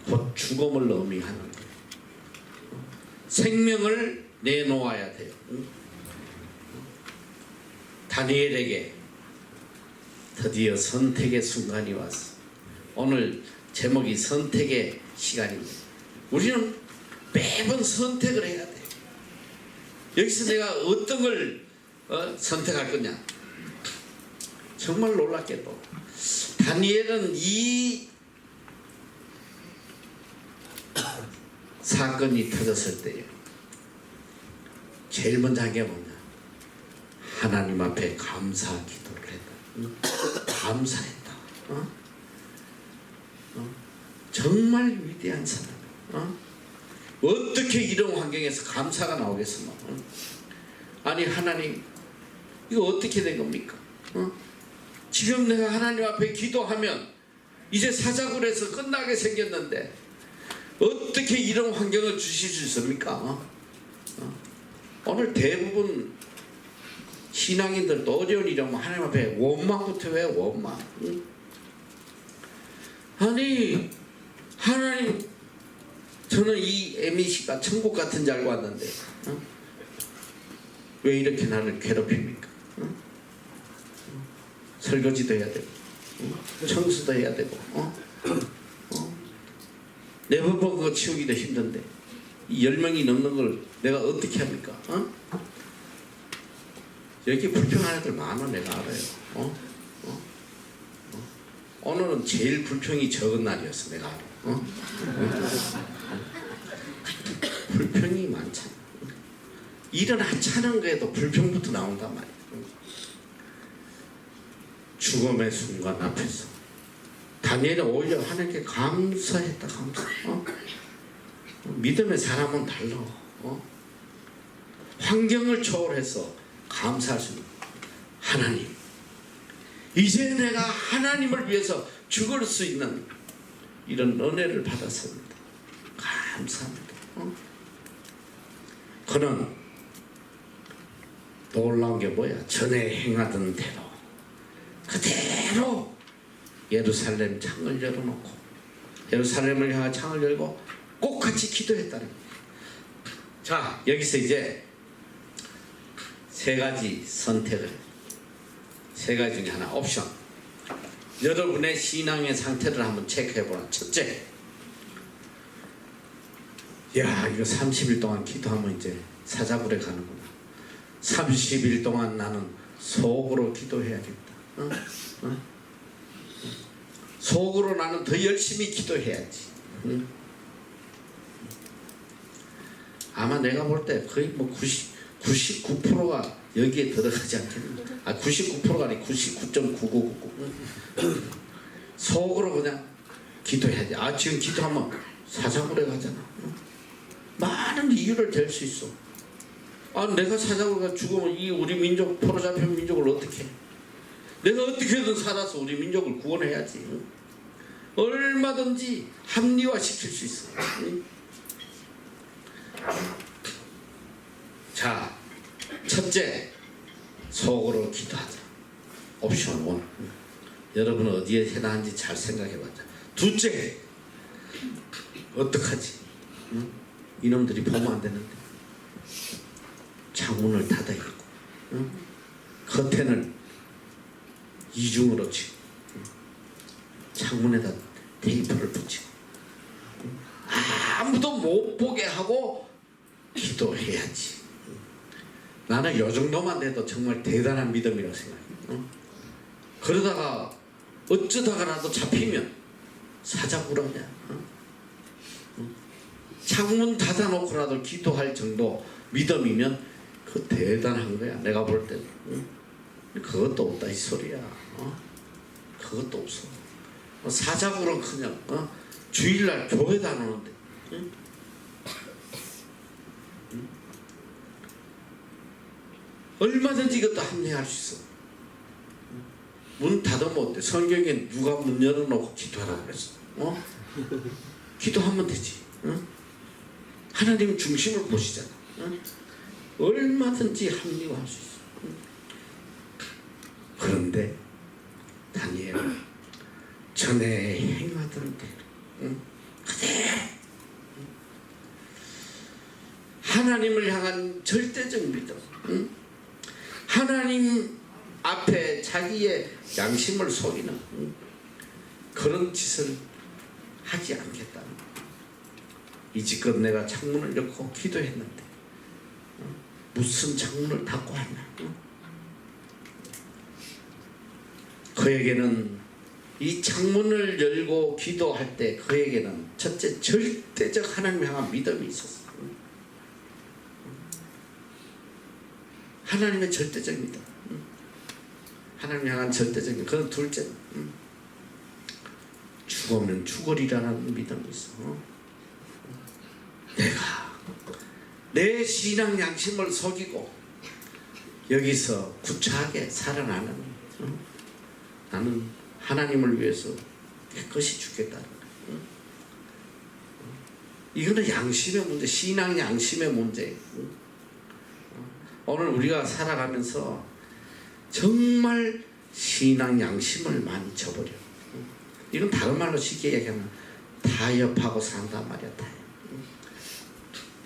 곧 죽음을 의미하는 거예요. 생명을 내놓아야 돼요. 다니엘에게 드디어 선택의 순간이 왔어. 오늘 제목이 선택의 시간입니다. 우리는 매번 선택을 해야 돼. 여기서 내가 어떤 걸 선택할 거냐? 정말 놀랍게도 다니엘은 이 사건이 터졌을 때 제일 먼저 한 게 뭐냐? 하나님 앞에 감사 기도를 했다. 감사했다. 정말 위대한 사람. 어떻게 이런 환경에서 감사가 나오겠어? 아니 하나님 이거 어떻게 된 겁니까? 지금 내가 하나님 앞에 기도하면 이제 사자굴에서 끝나게 생겼는데 어떻게 이런 환경을 주실 수 있습니까? 오늘 대부분 신앙인들도 어려운 일이라면 하나님 앞에 원망부터 왜 원망? 아니 하나님 저는 이 MEC가 천국 같은 줄 알고 왔는데 왜 이렇게 나를 괴롭힙니까? 설거지도 해야 되고 청소도 해야 되고 내버버 그거 치우기도 힘든데 10명이 넘는 걸 내가 어떻게 합니까? 여기 불평하는 애들 많아. 내가 알아요. 오늘은 제일 불평이 적은 날이었어. 내가 알아. 불평이 많잖아. 일은 하찮은 거에도 불평부터 나온단 말이야. 죽음의 순간 앞에서 다니엘은 오히려 하나님께 감사했다. 감사. 믿음의 사람은 달라. 환경을 초월해서 감사할 수 있는 하나님. 이제 내가 하나님을 위해서 죽을 수 있는 이런 은혜를 받았습니다. 감사합니다. 그는 놀라운 게 뭐야? 전에 행하던 대로 그대로 예루살렘 창을 열어놓고 예루살렘을 향한 창을 열고 꼭 같이 기도했다는 거예요. 자, 여기서 이제 세 가지 선택을, 세 가지 중에 하나 옵션. 여러분의 신앙의 상태를 한번 체크해보라. 첫째, 야, 이거 30일 동안 기도하면 이제 사자굴에 가는구나. 30일 동안 나는 속으로 기도해야겠다. 속으로 나는 더 열심히 기도해야지. 아마 내가 볼 때 거의 뭐 99%가 여기에 들어가지 않겠나. 99%가 아니 99.9999. 속으로 그냥 기도해야지. 지금 기도하면 사자굴에 가잖아. 많은 이유를 댈 수 있어. 내가 사자굴에 죽으면 이 우리 민족, 포로잡힌 민족을 어떻게 해? 내가 어떻게든 살아서 우리 민족을 구원해야지. 얼마든지 합리화시킬 수 있어. 자, 첫째, 속으로 기도하자. 옵션 1. 여러분은 어디에 해당하는지 잘 생각해봤자. 둘째, 어떡하지? 이놈들이 보면 안 되는데 창문을 닫아 있고 커튼을 이중으로 치고 창문에다 테이프를 붙이고 아무도 못 보게 하고 기도해야지. 나는 요 정도만 돼도 정말 대단한 믿음이라고 생각해. 그러다가 어쩌다가라도 잡히면 사자굴하냐. 창문 닫아놓고라도 기도할 정도 믿음이면 그 대단한 거야. 내가 볼 때는. 그것도 없다 이 소리야. 그것도 없어. 사자굴은 그냥 주일날 교회도 안 오는데. 얼마든지 이것도 합리화할 수 있어. 문 닫으면 어때? 성경에 누가 문 열어놓고 기도하라고 그랬어? 기도하면 되지. 하나님 중심을 보시잖아. 얼마든지 합리화할 수 있어. 그런데 다니엘은 전에 행하던 대로 그대로 하나님을 향한 절대적 믿음, 하나님 앞에 자기의 양심을 속이는 그런 짓을 하지 않겠다는 거예요. 이지껏 내가 창문을 열고 기도했는데 무슨 창문을 닫고 하냐. 그에게는 이 창문을 열고 기도할 때 그에게는 첫째 절대적 하나님 향한 믿음이 있었어. 하나님의 절대적 믿음, 하나님 향한 절대적 믿음. 그건 둘째, 죽으면 죽으리라는 믿음이 있어. 내가 내 신앙 양심을 속이고 여기서 구차하게 살아나는, 나는 하나님을 위해서 깨끗이 죽겠다는 거야. 이거는 양심의 문제, 신앙 양심의 문제. 오늘 우리가 살아가면서 정말 신앙 양심을 많이 저버려. 이건 다른 말로 쉽게 얘기하면 타협하고 산단 말이야. 타협.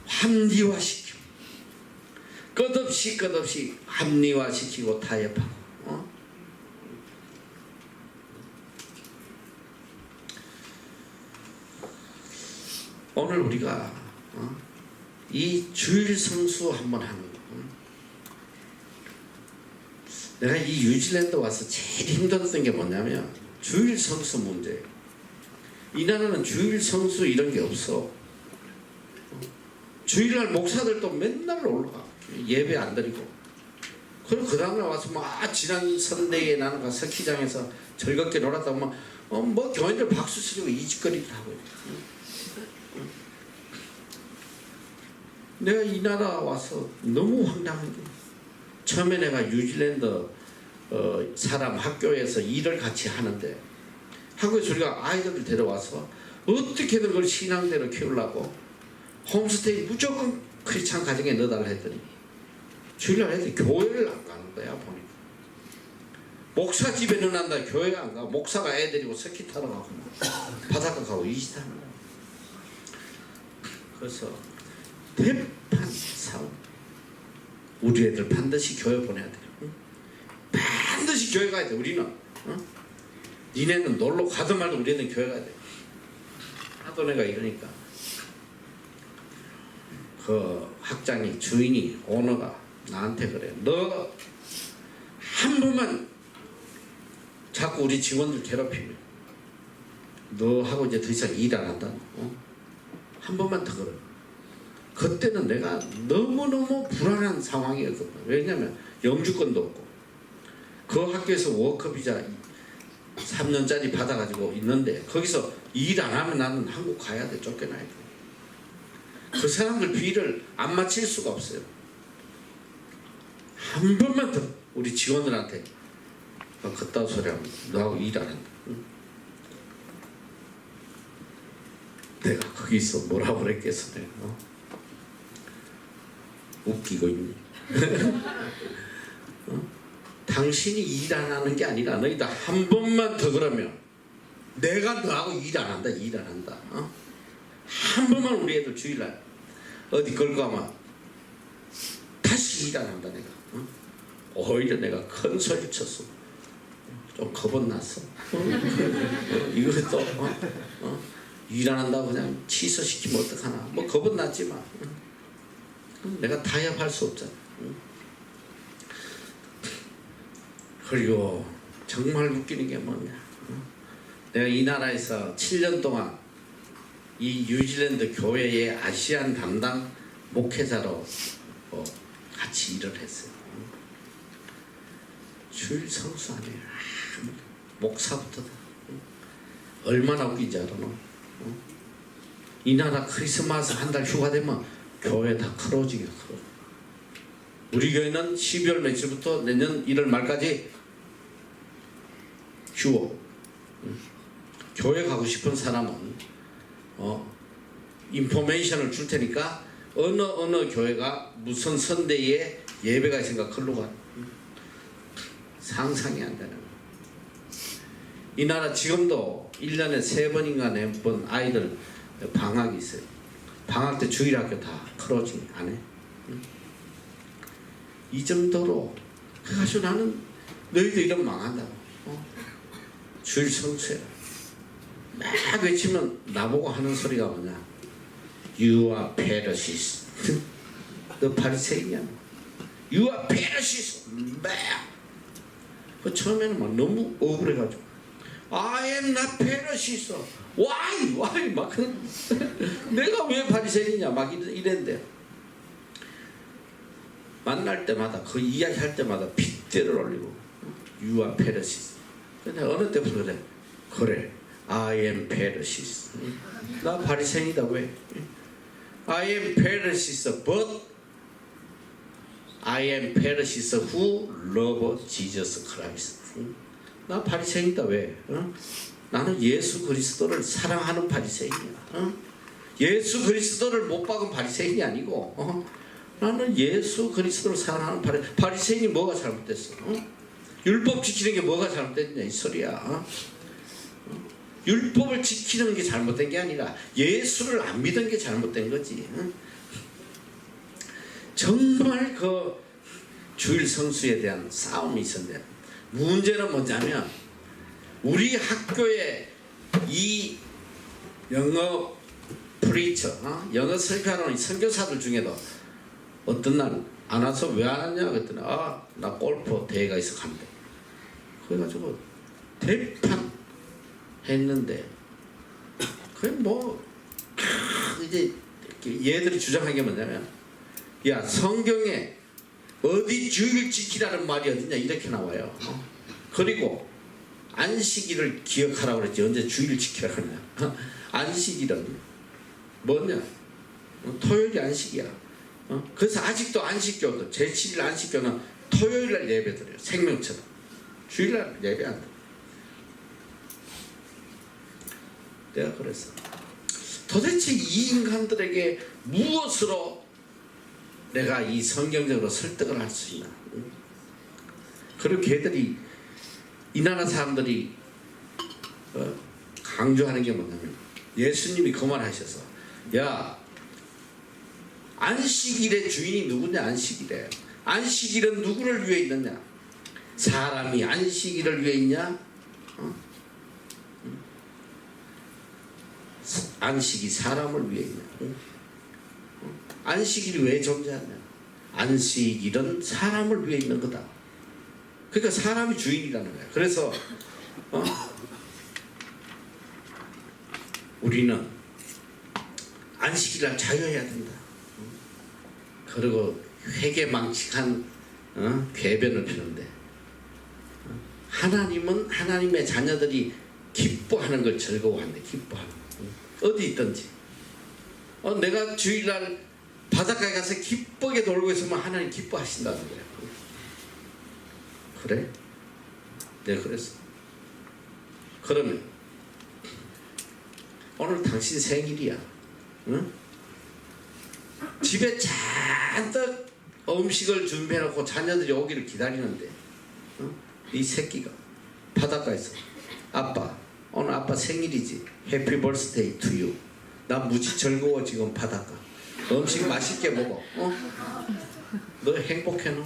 합리화시켜. 끝없이 합리화시키고 타협하고. 오늘 우리가 이 주일 성수 한번 하는 거. 내가 이 뉴질랜드 와서 제일 힘들었던 게 뭐냐면 주일 성수 문제. 이 나라는 주일 성수 이런 게 없어. 주일날 목사들도 맨날 올라가. 예배 안 드리고. 그리고 그 다음날 와서 지난 선대에 나는 가 스키장에서 즐겁게 놀았다 보면 뭐 교인들 박수 치고 이짓거리를 하고 있어. 내가 이 나라 와서 너무 황당한 게, 처음에 내가 뉴질랜드 사람 학교에서 일을 같이 하는데 학교에서 우리가 아이들을 데려와서 어떻게든 그걸 신앙대로 키우려고 홈스테이 무조건 크리스찬 가정에 넣어달라 했더니 주일날 애들이 교회를 안 가는 거야 보니까. 목사 집에는 난다 교회 안 가. 목사가 애들이고 스키 타러 가고 바닷가 가고 이짓하는 거야. 그래서 대판 싸움. 우리 애들 반드시 교회 보내야 돼. 응? 반드시 교회 가야 돼. 우리는. 응? 니네는 놀러 가든 말든 우리 애들은 교회 가야 돼. 하도 내가 이러니까 그 학장이 주인이 오너가 나한테 그래. 너 한 번만 자꾸 우리 직원들 괴롭히면 너하고 이제 더 이상 일 안 한다. 한 번만 더 그래. 그때는 내가 너무너무 불안한 상황이었거든. 왜냐면 영주권도 없고 그 학교에서 워크비자 3년짜리 받아가지고 있는데 거기서 일 안 하면 나는 한국 가야 돼. 쫓겨나야 돼. 그 사람들 비위를 안 맞힐 수가 없어요. 한 번만 더 우리 직원들한테 그딴 소리 하면 너하고 일 안 한다. 응? 내가 거기서 뭐라고 그랬겠어. 내가 웃기고 있니? 당신이 일 안 하는 게 아니라 너희들 한 번만 더 그러면 내가 너하고 일 안 한다. 일 안 한다. 한 번만 우리 애들 주일날 어디 걸고 가면 다시 일 안 한다. 내가 오히려 내가 큰 소리를 쳤어. 좀 겁은 났어. 이것도 일 안 한다고 그냥 취소시키면 어떡하나. 뭐 겁은 났지만 내가 타협할 수 없잖아. 그리고 정말 웃기는 게 뭐냐. 내가 이 나라에서 7년 동안 이 뉴질랜드 교회의 아시안 담당 목회자로 같이 일을 했어요. 주일 성수 안 해요. 목사부터 얼마나 웃긴지 알아? 이 나라 크리스마스 한 달 휴가 되면 교회 다 크로징이야. 우리 교회는 12월 며칠부터 내년 1월 말까지 휴업. 교회 가고 싶은 사람은 인포메이션을 줄 테니까 어느 교회가 무슨 선대에 예배가 있으니까 걸로 가. 상상이 안 되는 거야. 이 나라 지금도 1년에 3번인가 4번 아이들 방학이 있어요. 방학 때 주일학교 다 크로징 안 해. 이 정도로 그래가지고 나는 너희들 이러면 망한다고. 주일 성수해. 막 외치면 나보고 하는 소리가 뭐냐. You are Pharisees. 너 바리새인이야. You are Pharisees. 그 처음에는 막 너무 억울해가지고 I am not Pharisees. Why? 막 내가 왜 바리새인이냐 막 이랬는데 만날 때마다 그 이야기할 때마다 핏대를 올리고 You are Pharisees. 근데 어느 때부터 그래 I am Pharisees. 나 바리새인이다. 왜? I am Pharisees but I am Pharisees who love Jesus Christ. 나 바리새인이다. 왜? 나는 예수 그리스도를 사랑하는 바리새인이야. 예수 그리스도를 못 박은 바리새인이 아니고 나는 예수 그리스도를 사랑하는 바리새인이 뭐가 잘못됐어? 율법 지키는 게 뭐가 잘못됐냐 이 소리야. 율법을 지키는 게 잘못된 게 아니라 예수를 안 믿은 게 잘못된 거지. 정말 그 주일 성수에 대한 싸움이 있었는데 문제는 뭐냐면 우리 학교에 이 영어 프리처, 영어 설교하는 선교사들 중에도 어떤 날 안 와서 왜 안 왔냐 그랬더니 나 골프 대회가 있어 간대. 그래가지고 대판 했는데 그게 뭐 이제 얘들이 주장한 게 뭐냐면 야 성경에 어디 주일 지키라는 말이 어디냐 이렇게 나와요. 그리고 안식일을 기억하라고 그랬지 언제 주일 지키라 그러냐. 안식일은 뭐냐 토요일이 안식이야. 그래서 아직도 안식교도 제7일 안식교는 토요일날 예배드려요. 생명처럼. 주일날 예배 안 돼. 내가 그랬어. 도대체 이 인간들에게 무엇으로 내가 이 성경적으로 설득을 할 수 있나? 그리고 걔들이 이 나라 사람들이 강조하는 게 뭐냐면 예수님이 그 말 하셔서 야 안식일의 주인이 누구냐? 안식일에 안식일은 누구를 위해 있느냐? 사람이 안식일을 위해 있냐? 안식이 사람을 위해 있냐? 안식일이 왜 존재하냐? 안식일은 사람을 위해 있는 거다. 그러니까 사람이 주인이라는 거야. 그래서 우리는 안식일날 자유해야 된다. 그리고 회개망측한 궤변을 피는데 하나님은 하나님의 자녀들이 기뻐하는 걸 즐거워한대. 기뻐하는 어디 있든지 내가 주일날 바닷가에 가서 기쁘게 놀고 있으면 하나님 기뻐하신다는 거야. 그래? 네, 그랬어. 그러면 오늘 당신 생일이야. 응? 집에 잔뜩 음식을 준비해놓고 자녀들이 오기를 기다리는데 이 새끼가 바닷가에서 아빠 오늘 아빠 생일이지. 해피 버스데이 투 유. 나 무지 즐거워 지금 바닷가. 음식 맛있게 먹어. 너 행복해 너?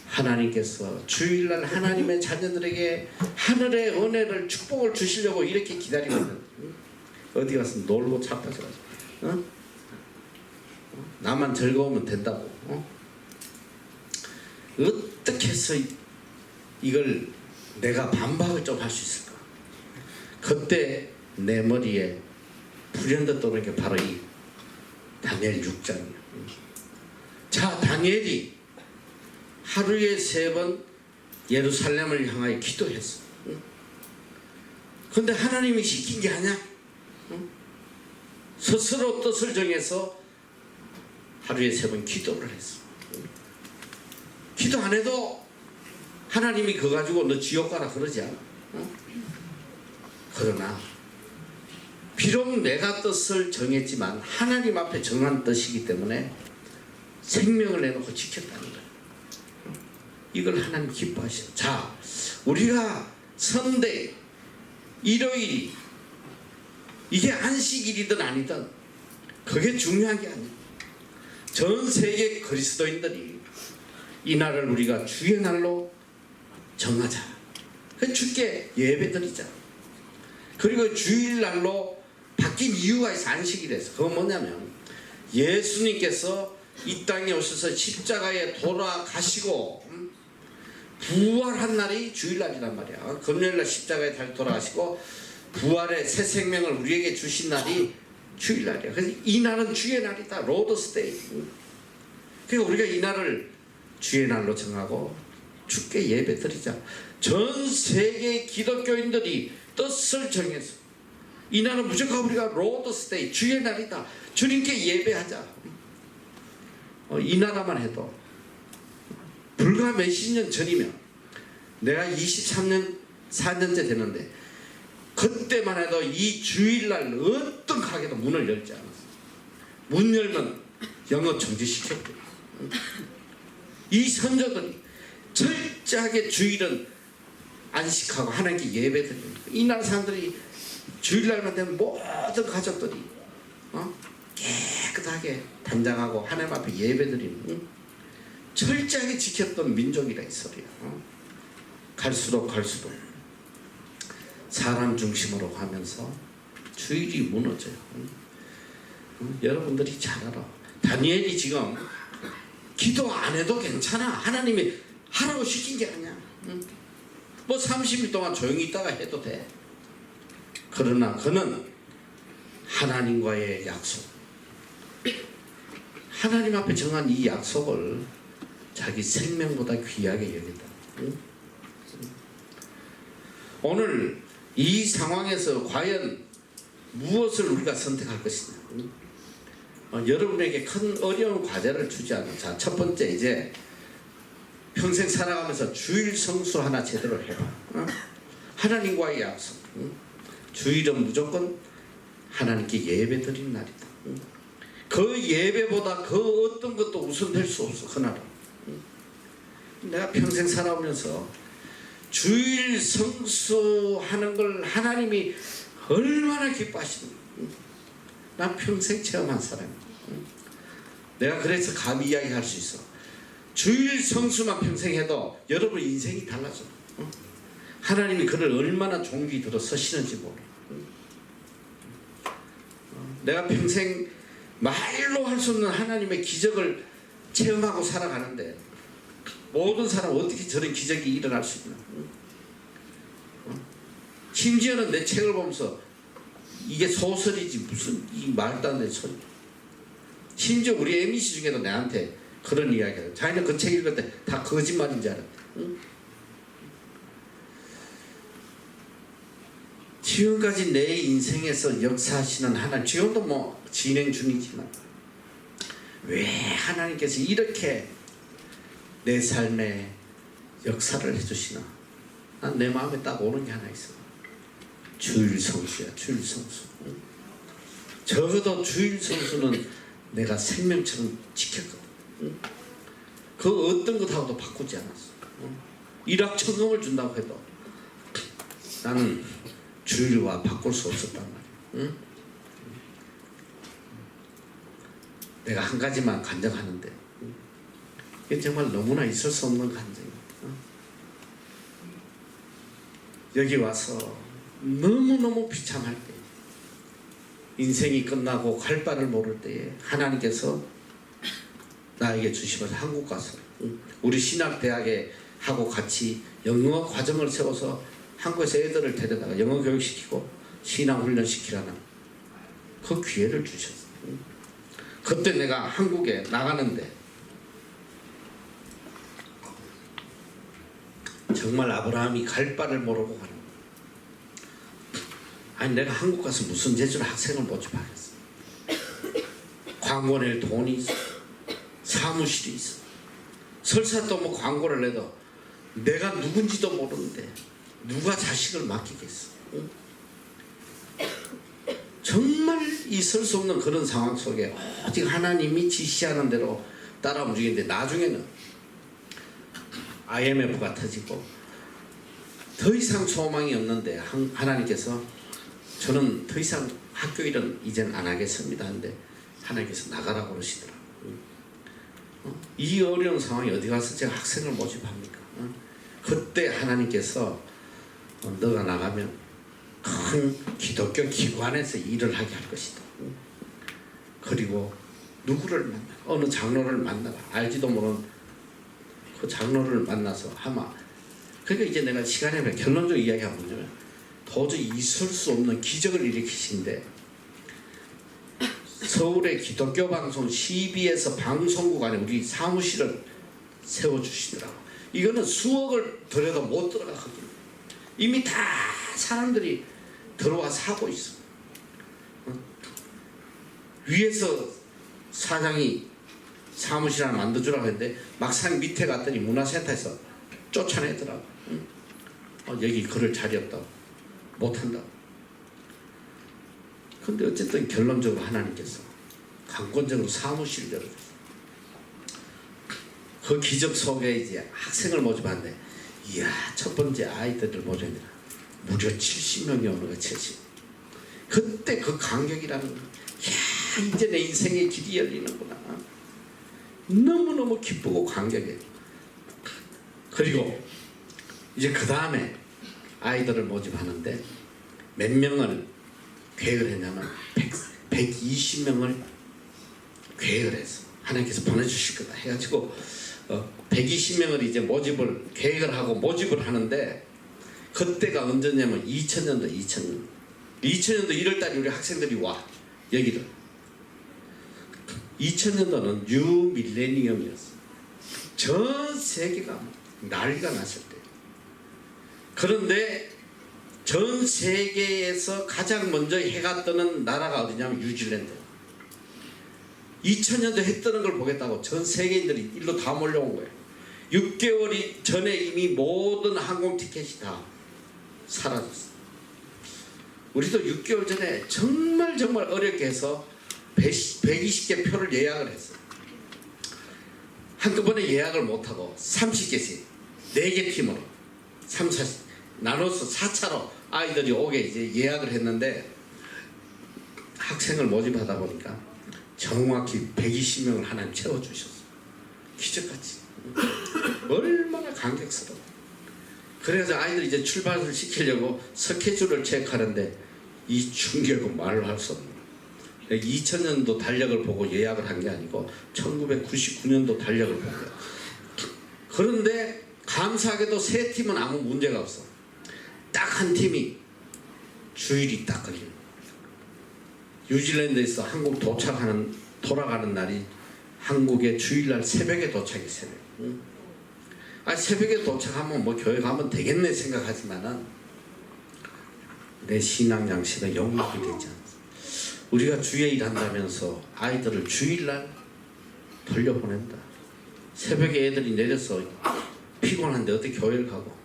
하나님께서 주일날 하나님의 자녀들에게 하늘의 은혜를 축복을 주시려고 이렇게 기다리거든. 어디 가서 놀고 자빠져가지고 나만 즐거우면 된다고. 어떻게 해서 이걸 내가 반박을 좀 할 수 있을까? 그때 내 머리에 불현듯 떠오르는 게 바로 이 다니엘 6장이야. 자, 다니엘이 하루에 3번 예루살렘을 향하여 기도했어. 근데 하나님이 시킨 게 아니야. 스스로 뜻을 정해서 하루에 3번 기도를 했어. 기도 안 해도 하나님이 그거 가지고 너 지옥 가라 그러지 않아. 그러나 비록 내가 뜻을 정했지만 하나님 앞에 정한 뜻이기 때문에 생명을 내놓고 지켰다는 거야. 이걸 하나님 기뻐하셔. 자, 우리가 선대 일요일이 이게 안식일이든 아니든 그게 중요한 게 아니야. 전 세계 그리스도인들이 이 날을 우리가 주의 날로 정하자. 그 주께 예배드리자. 그리고 주일날로 바뀐 이유가 있어. 안식일에서. 그건 뭐냐면 예수님께서 이 땅에 오셔서 십자가에 돌아가시고 부활한 날이 주일날이란 말이야. 금요일날 십자가에 다시 돌아가시고 부활의 새 생명을 우리에게 주신 날이 주일날이야. 그래서 이 날은 주의 날이다. 로드스데이. 그러니까 우리가 이 날을 주의 날로 정하고 주께 예배드리자. 전 세계 기독교인들이 뜻을 정해서 이 날은 무조건 우리가 로드스데이 주의 날이다. 주님께 예배하자. 이 나라만 해도 불과 몇십 년 전이면 내가 23년 4년째 되는데 그때만 해도 이 주일날 어떤 가게도 문을 열지 않았어. 문 열면 영업 정지시켰대. 이 선조들이 철저하게 주일은 안식하고 하나님께 예배드리는 거예요. 이 나라 사람들이 주일날만 되면 모든 가족들이 깨끗하게 단장하고 하나님 앞에 예배드리는 철저하게 지켰던 민족이라 이 소리야. 갈수록 사람 중심으로 가면서 주일이 무너져요. 여러분들이 잘 알아. 다니엘이 지금 기도 안 해도 괜찮아. 하나님이 하라고 시킨 게 아니야. 뭐 30일 동안 조용히 있다가 해도 돼. 그러나 그는 하나님과의 약속, 하나님 앞에 정한 이 약속을 자기 생명보다 귀하게 여긴다. 오늘 이 상황에서 과연 무엇을 우리가 선택할 것이냐. 여러분에게 큰 어려운 과제를 주지 않아. 자, 첫 번째 이제 평생 살아가면서 주일 성수 하나 제대로 해봐. 하나님과의 약속. 주일은 무조건 하나님께 예배 드리는 날이다. 그 예배보다 그 될 수 없어 그 나라. 내가 평생 살아오면서 주일 성수하는 걸 하나님이 얼마나 기뻐하시는가. 난 평생 체험한 사람이야. 내가 그래서 감히 이야기할 수 있어. 주일 성수만 평생 해도 여러분 인생이 달라져. 하나님이 그를 얼마나 종기 들어 서시는지 몰라. 내가 평생 말로 할 수 없는 하나님의 기적을 체험하고 살아가는데 모든 사람 어떻게 저런 기적이 일어날 수 있나. 심지어는 내 책을 보면서 이게 소설이지 무슨 이 말도 안 되는 소리. 심지어 우리 MBC 중에도 내한테 그런 이야기를. 자기는 그 책 읽을 때 다 거짓말인 줄 알았대. 지금까지 내 인생에서 역사하시는 하나님, 지금도 뭐 진행 중이지만 왜 하나님께서 이렇게 내 삶에 역사를 해주시나. 난 내 마음에 딱 오는 게 하나 있어. 주일 성수야. 주일 성수. 적어도 주일 성수는 내가 생명처럼 지켰거든. 그 어떤 것하고도 바꾸지 않았어. 일확천금을 준다고 해도 나는 주일과 바꿀 수 없었단 말이야. 내가 한 가지만 간증하는데 이게 정말 너무나 있을 수 없는 간증이야. 여기 와서 너무너무 비참할 때, 인생이 끝나고 갈 바를 모를 때에 하나님께서 나에게 주시면서 한국 가서 우리 신학대학에 하고 같이 영어 과정을 세워서 한국에서 애들을 데려다가 영어 교육시키고 신앙훈련 시키라는 그 기회를 주셨어요. 그때 내가 한국에 나가는데 정말 아브라함이 갈 바를 모르고 가는 거예요. 아니 내가 한국 가서 무슨 재주로 학생을 모집하겠어. 광고 낼 돈이 있어. 사무실이 있어. 설사 또 뭐 광고를 내도 내가 누군지도 모르는데 누가 자식을 맡기겠어. 정말 있을 수 없는 그런 상황 속에 오직 하나님이 지시하는 대로 따라 움직이는데 나중에는 IMF가 터지고 더 이상 소망이 없는데 하나님께서 저는 더 이상 학교 일은 이젠 안 하겠습니다 하는데 하나님께서 나가라고 그러시더라고요. 이 어려운 상황에 어디 가서 제가 학생을 모집합니까? 그때 하나님께서 너가 나가면 큰 기독교 기관에서 일을 하게 할 것이다. 그리고 누구를 만나, 어느 장로를 만나라. 알지도 모르는 그 장로를 만나서 아마 그러니까 이제 내가 시간에 결론적으로 이야기하면 뭐냐면 도저히 있을 수 없는 기적을 일으키신데 서울의 기독교 방송 CBS 방송국 안에 우리 사무실을 세워주시더라고. 이거는 수억을 들여도 못 들어가거든요. 이미 다 사람들이 들어와 사고 있어. 위에서 사장이 사무실 하나 만들어주라고 했는데 막상 밑에 갔더니 문화센터에서 쫓아내더라고. 여기 그럴 자리 없다고. 못한다고. 근데 어쨌든 결론적으로 하나님께서 강권적으로 사무실을 열어줬어요. 그 기적 속에 이제 학생을 모집하는데 이야 첫 번째 아이들을 모집했는데 무려 70명이 오는 거야. 70. 그때 그 감격이라는 거야. 이야 이제 내 인생의 길이 열리는구나. 너무너무 기쁘고 감격해. 그리고 이제 그 다음에 아이들을 모집하는데 몇 명을 계획을 했냐면 120명을 계획을 했어. 하나님께서 보내주실 거다 해가지고 120명을 이제 모집을 계획을 하고 모집을 하는데 그때가 언제냐면 2000년도 2000년도 1월달에 우리 학생들이 와 여기를 2000년도는 뉴 밀레니엄이었어. 전 세계가 난리가 났을 때. 그런데 전 세계에서 가장 먼저 해가 뜨는 나라가 어디냐면 뉴질랜드. 2000년도 해 뜨는 걸 보겠다고 전 세계인들이 일로 다 몰려온 거예요. 6개월이 전에 이미 모든 항공 티켓이 다 사라졌어. 우리도 6개월 전에 정말 어렵게 해서 120개 표를 예약을 했어. 한꺼번에 예약을 못하고 30개씩 4개 팀으로 3, 4 나눠서 4차로 아이들이 오게 이제 예약을 했는데 학생을 모집하다 보니까 정확히 120명을 하나님 채워주셨어. 기적같이. 얼마나 감격스러워. 그래서 아이들 이제 출발을 시키려고 스케줄을 체크하는데 이 충격은 말을 할 수 없는. 2000년도 달력을 보고 예약을 한 게 아니고 1999년도 달력을 본 거야. 그런데 감사하게도 3팀은 아무 문제가 없어. 딱 한 팀이 주일이 딱 걸려. 뉴질랜드에서 한국 돌아가는 날이 한국의 주일날 새벽에 도착이 새벽. 응? 새벽에 도착하면 뭐 교회 가면 되겠네 생각하지만은 내 신앙 양식은 영역이 되지 않아. 우리가 주에 일한다면서 아이들을 주일날 돌려보낸다. 새벽에 애들이 내려서 피곤한데 어떻게 교회를 가고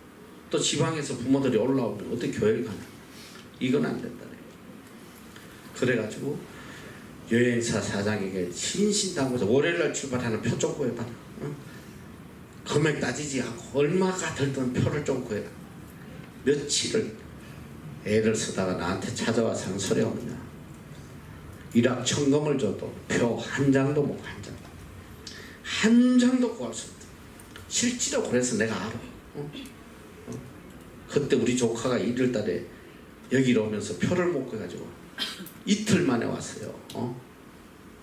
또 지방에서 부모들이 올라오면 어떻게 교회를 가나. 이건 안 된다. 그래가지고 여행사 사장에게 신신당부해서 월요일날 출발하는 표 좀 구해봐라. 응? 금액 따지지 않고 얼마가 들든 표를 좀 구해라. 며칠을 애를 쓰다가 나한테 찾아와서 한 소리 없냐. 일확천금을 줘도 표 한 장도 못 한 장. 한 장도 구할 수 없다. 실제로 그래서 내가 알아. 그때 우리 조카가 1월달에 여기로 오면서 표를 못 구해가지고 이틀 만에 왔어요.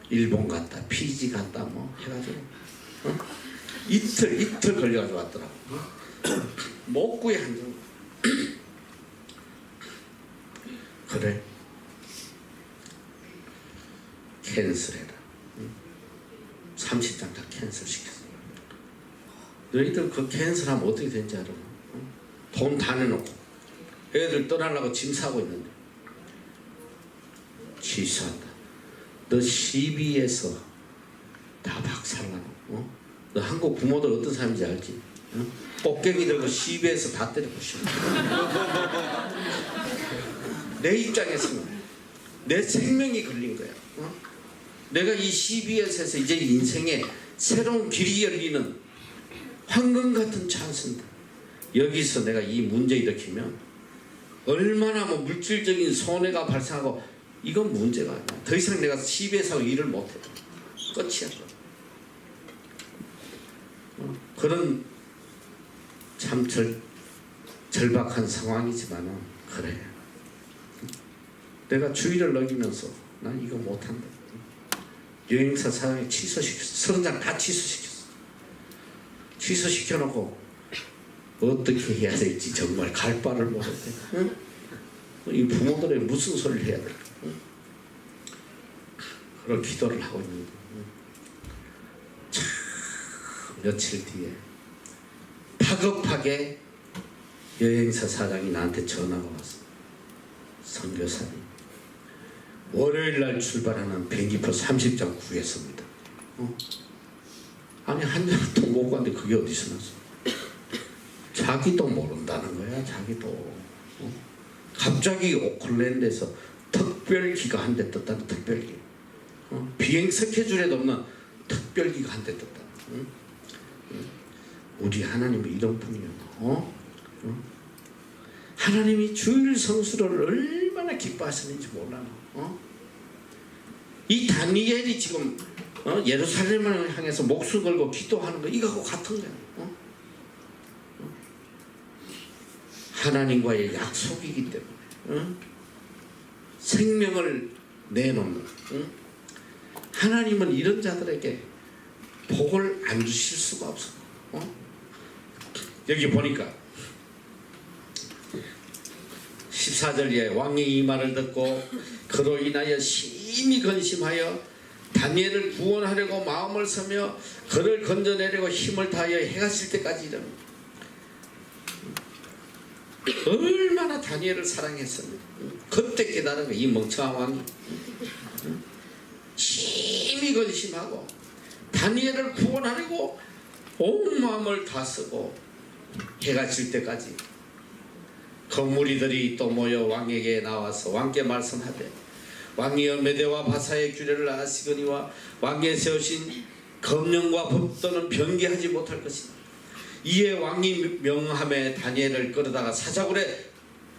일본 갔다 피지 갔다 뭐 해가지고 이틀 걸려가지고 왔더라고. 못 구해 한 장. 그래 캔슬해라. 30장 다 캔슬시켰어. 너희들 그 캔슬하면 어떻게 되는지 알아? 돈 다 내놓고 애들 떠나려고 짐 사고 있는데 취소한다. 너 CB에서 다 박살나고. 너 한국 부모들 어떤 사람인지 알지? 꽃갱이 들고 CB에서 다 때리고 싶어. 내 입장에서는 내 생명이 걸린 거야. 내가 이 CBS에서 이제 인생에 새로운 길이 열리는 황금 같은 찬스인데 여기서 내가 이 문제 일으키면 얼마나 뭐 물질적인 손해가 발생하고 이건 문제가 아니야. 더 이상 내가 CBS하고 일을 못해. 끝이야. 그런 참 절박한 상황이지만은 그래. 내가 주의를 어기면서 난 이거 못한다. 여행사 사장이 취소시켰어. 30장 다 취소시켰어. 취소시켜놓고 어떻게 해야 될지 정말 갈 바를 모르겠대. 응? 이 부모들의 무슨 소리를 해야 될까? 응? 그런 기도를 하고 있는데 참 며칠 뒤에 다급하게 여행사 사장이 나한테 전화가 왔어. 선교사님 월요일날 출발하는 비행기표 30장 구했습니다. 아니 한 장도 못 갔는데 그게 어디서 났어? 자기도 모른다는 거야. 자기도. 갑자기 오클랜드에서 특별기가 한 대 떴다는 특별기. 비행 스케줄에도 없는 특별기가 한 대 떴다. 우리 하나님은 이런 분이야. 하나님이 주일 성수를 얼마나 기뻐하시는지 몰라. 이 다니엘이 지금 예루살렘을 향해서 목숨 걸고 기도하는 거 이거하고 같은 거야. 하나님과의 약속이기 때문에 생명을 내놓는 하나님은 이런 자들에게 복을 안 주실 수가 없어. 여기 보니까 14절에 왕이 이 말을 듣고 그로 인하여 심히 근심하여 다니엘을 구원하려고 마음을 쓰며 그를 건져내려고 힘을 다하여 해가 질 때까지 이릅니다. 얼마나 다니엘을 사랑했습니다. 그때 깨달은 거야. 이 멍청한 왕이 심히 근심하고 다니엘을 구원하려고 온 마음을 다 쓰고 해가 질 때까지 그 무리들이 또 모여 왕에게 나와서 왕께 말씀하되 왕이여 메대와 바사의 규례를 아시거니와 왕께 세우신 검령과 법도는 변개하지 못할 것이다. 이에 왕이 명함에 다니엘을 끌어다가 사자굴에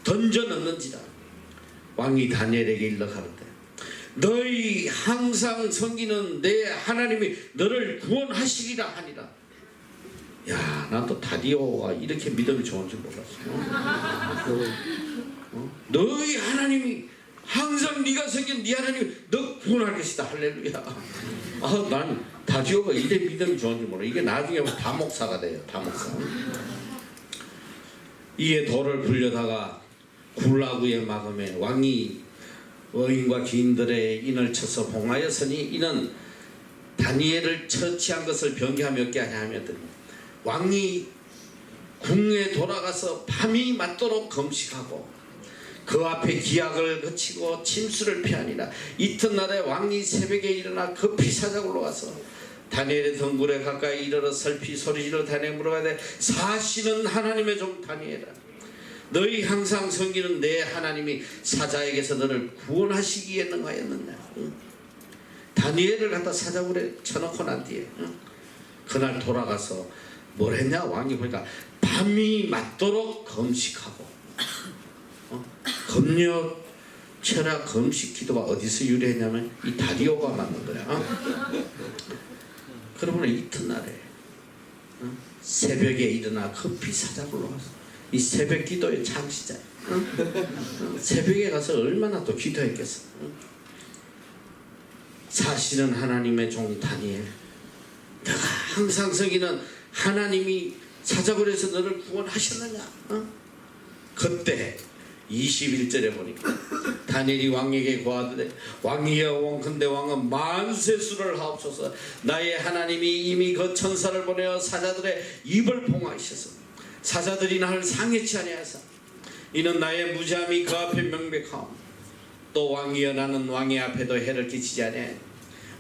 던져 넣는지라. 왕이 다니엘에게 일러 가로되 너희 항상 섬기는 내 하나님이 너를 구원하시리라 하니라. 야, 난 또 다리오가 이렇게 믿음이 좋은 줄 몰랐어. 너희 하나님이 항상 네가 섬긴 네 하나님이 너 구원할 것이다. 할렐루야. 아, 난 다리오가 이래 믿음이 좋은 줄 몰라. 이게 나중에 다목사가 돼요. 다목사. 이에 돌을 불려다가 굴라구에 막음에 왕이 의인과 귀인들의 인을 쳐서 봉하였으니 이는 다니엘을 처치한 것을 변개하며 없게 하냐 하였더니 왕이 궁에 돌아가서 밤이 맞도록 금식하고 그 앞에 기약을 거치고 침수를 피하니라. 이튿날에 왕이 새벽에 일어나 급히 사자굴로 와서 다니엘의 덩굴에 가까이 이르러 설피 소리질러 다니엘 물어가되 사시는 하나님의 종 다니엘아, 너희 항상 섬기는 내 하나님이 사자에게서 너를 구원하시기에 능하였느냐. 다니엘을 갖다 사자굴에 쳐놓고 난 뒤에 그날 돌아가서 뭘 했냐. 왕이 보니까 밤이 맞도록 금식하고 금력 철학 금식 기도가 어디서 유래했냐면 이 다리오가 만든 거야. 그러면 이튿날에 새벽에 일어나 급히 사자굴로 가서 이 새벽 기도의 창시자야. 새벽에 가서 얼마나 또 기도했겠어. 사실은 하나님의 종 다니엘, 내가 항상 섬기는 하나님이 사자굴에서 너를 구원하셨느냐. 그때 21절에 보니까 다니엘이 왕에게 고하되 왕이여 원컨대 왕은 만세수를 하옵소서. 나의 하나님이 이미 그 천사를 보내어 사자들의 입을 봉하시어서 사자들이 나를 상해치 아니하사 이는 나의 무지함이 그 앞에 명백하오. 또 왕이여 나는 왕의 앞에도 해를 끼치지 아니하니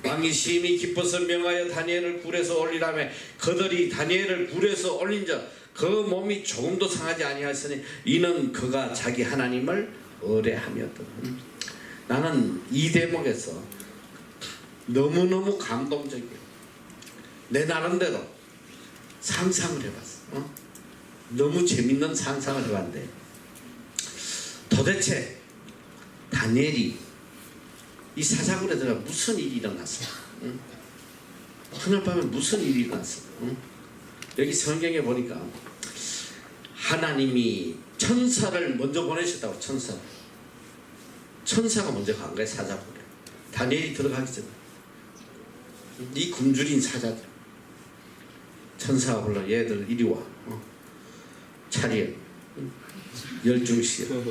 왕이 심히 기뻐서 명하여 다니엘을 굴에서 올리라며 그들이 다니엘을 굴에서 올린즉 그 몸이 조금도 상하지 아니하였으니 이는 그가 자기 하나님을 의뢰함이었다. 나는 이 대목에서 너무너무 감동적이에요. 내 나름대로 상상을 해봤어. 너무 재밌는 상상을 해봤는데 도대체 다니엘이 이 사자굴에 들어가 무슨 일이 일어났어? 그날 밤에 무슨 일이 일어났어? 여기 성경에 보니까 하나님이 천사를 먼저 보내셨다고. 천사가 먼저 간 거야. 사자굴에 다니엘이 들어가기 전에 이 굶주린 사자들 천사가 불러 얘들 이리 와. 차리어 열중시여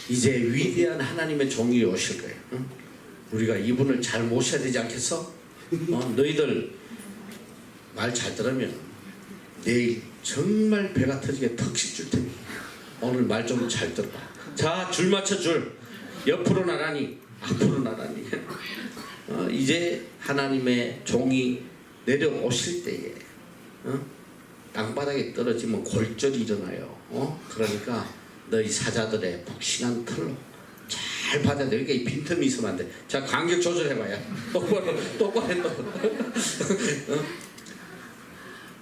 이제 위대한 하나님의 종이 오실 거예요. 우리가 이분을 잘 모셔야 되지 않겠어? 너희들 말 잘 들으면 내일 정말 배가 터지게 턱식 줄 테니 오늘 말 좀 잘 들어봐. 자, 줄 맞춰 줄. 옆으로 나가니 앞으로 나가니 이제 하나님의 종이 내려오실 때에 땅바닥에 떨어지면 골절이 일어나요. 그러니까 너희 사자들의 푹신한 털로 잘 받아야 돼. 그러니까 이 빈틈이 있으면 안 돼. 자, 간격 조절해봐야. 똑바로 해.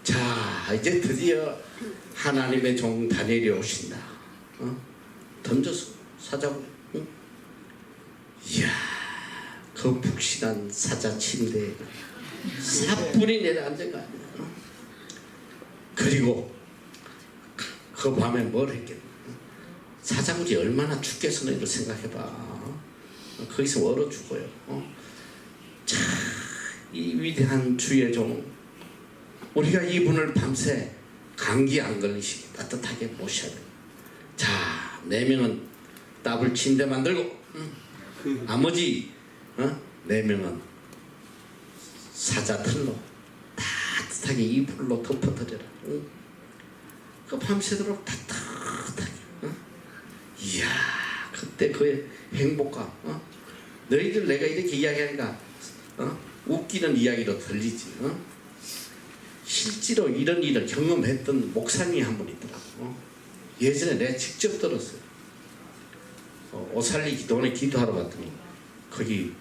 자, 이제 드디어 하나님의 종 다니엘이 오신다. 던져서 사자굴. 이야, 그 푹신한 사자 침대에 사뿐히 내려앉은 거 아니야. 그리고 그 밤에 뭘 했겠냐. 사자굴이 얼마나 춥겠어. 너희들 생각해봐. 거기서 얼어 죽어요. 자, 이 위대한 주의 종, 우리가 이분을 밤새 감기 안 걸리시게 따뜻하게 모셔야 돼요. 자, 4명은 따블 침대 만들고 나머지 4명은 사자 털로 따뜻하게 이불로 덮어드려라. 그 밤새도록 따뜻하게. 이야, 그때 그의 행복감. 너희들 내가 이렇게 이야기하니까 웃기는 이야기로 들리지. 실제로 이런 일을 경험했던 목사님이 한 분 있더라고. 예전에 내가 직접 들었어요. 오살리 기도원에 기도하러 갔더니 거기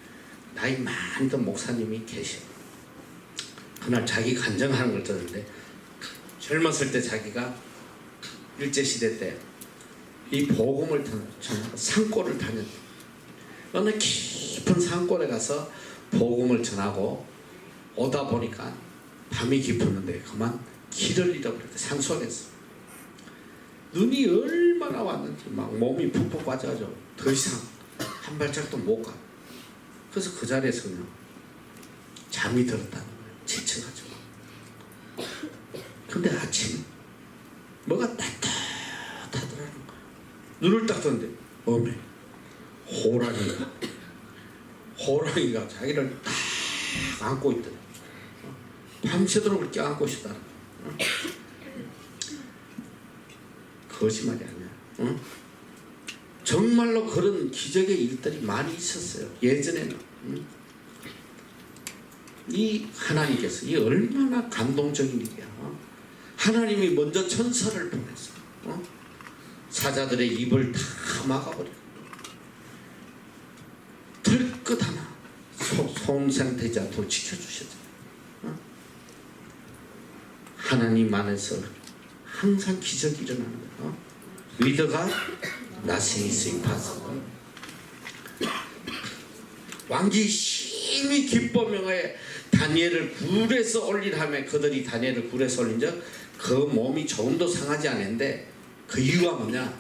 나이 많은 목사님이 계셔. 그날 자기 간증하는 걸 들었는데 젊었을 때 자기가 일제시대 때 이 복음을 전하고 산골을 다녔대. 어느 깊은 산골에 가서 복음을 전하고 오다 보니까 밤이 깊었는데 그만 길을 잃어버렸대. 산속에서 눈이 얼마나 왔는지 막 몸이 푹푹 빠져가지고 더 이상 한 발짝도 못 가. 그래서 그 자리에서 그냥 잠이 들었다는 거예요. 지쳐가지고. 근데 아침 뭐가 따뜻하더라는 거예요. 눈을 딱 떴는데 어메 호랑이가 자기를 딱 안고 있더래. 밤새도록 그렇게 안고 있었다는 거예요. 거짓말이 아니야. 정말로 그런 기적의 일들이 많이 있었어요. 예전에는. 이 하나님께서 이 얼마나 감동적인 일이야. 하나님이 먼저 천사를 보내서 사자들의 입을 다 막아버리고 털끝 하나 손상되지 않도록 지켜주셨잖아요. 하나님 안에서 항상 기적이 일어나는 거예요. 위더가 nothing is impossible. 왕기 심히 기뻐명하여 다니엘을 굴에서 올리라며 그들이 다니엘을 굴에서 올린 적 그 몸이 조금도 상하지 않았는데 그 이유가 뭐냐?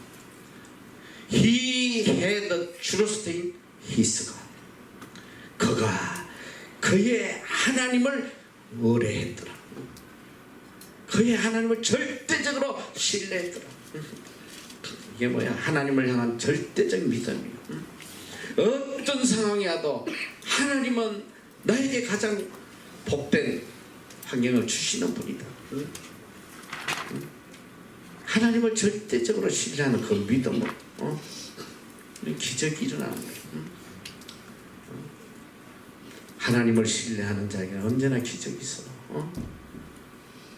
He had trust in his God. 그가 그의 하나님을 의뢰했더라. 그의 하나님을 절대적으로 신뢰했더라. 이게 뭐야? 하나님을 향한 절대적 믿음이에요. 어떤 상황이 와도 하나님은 나에게 가장 복된 환경을 주시는 분이다. 하나님을 절대적으로 신뢰하는 그 믿음으로 기적이 일어나는 거예요. 하나님을 신뢰하는 자에게 언제나 기적이 있어.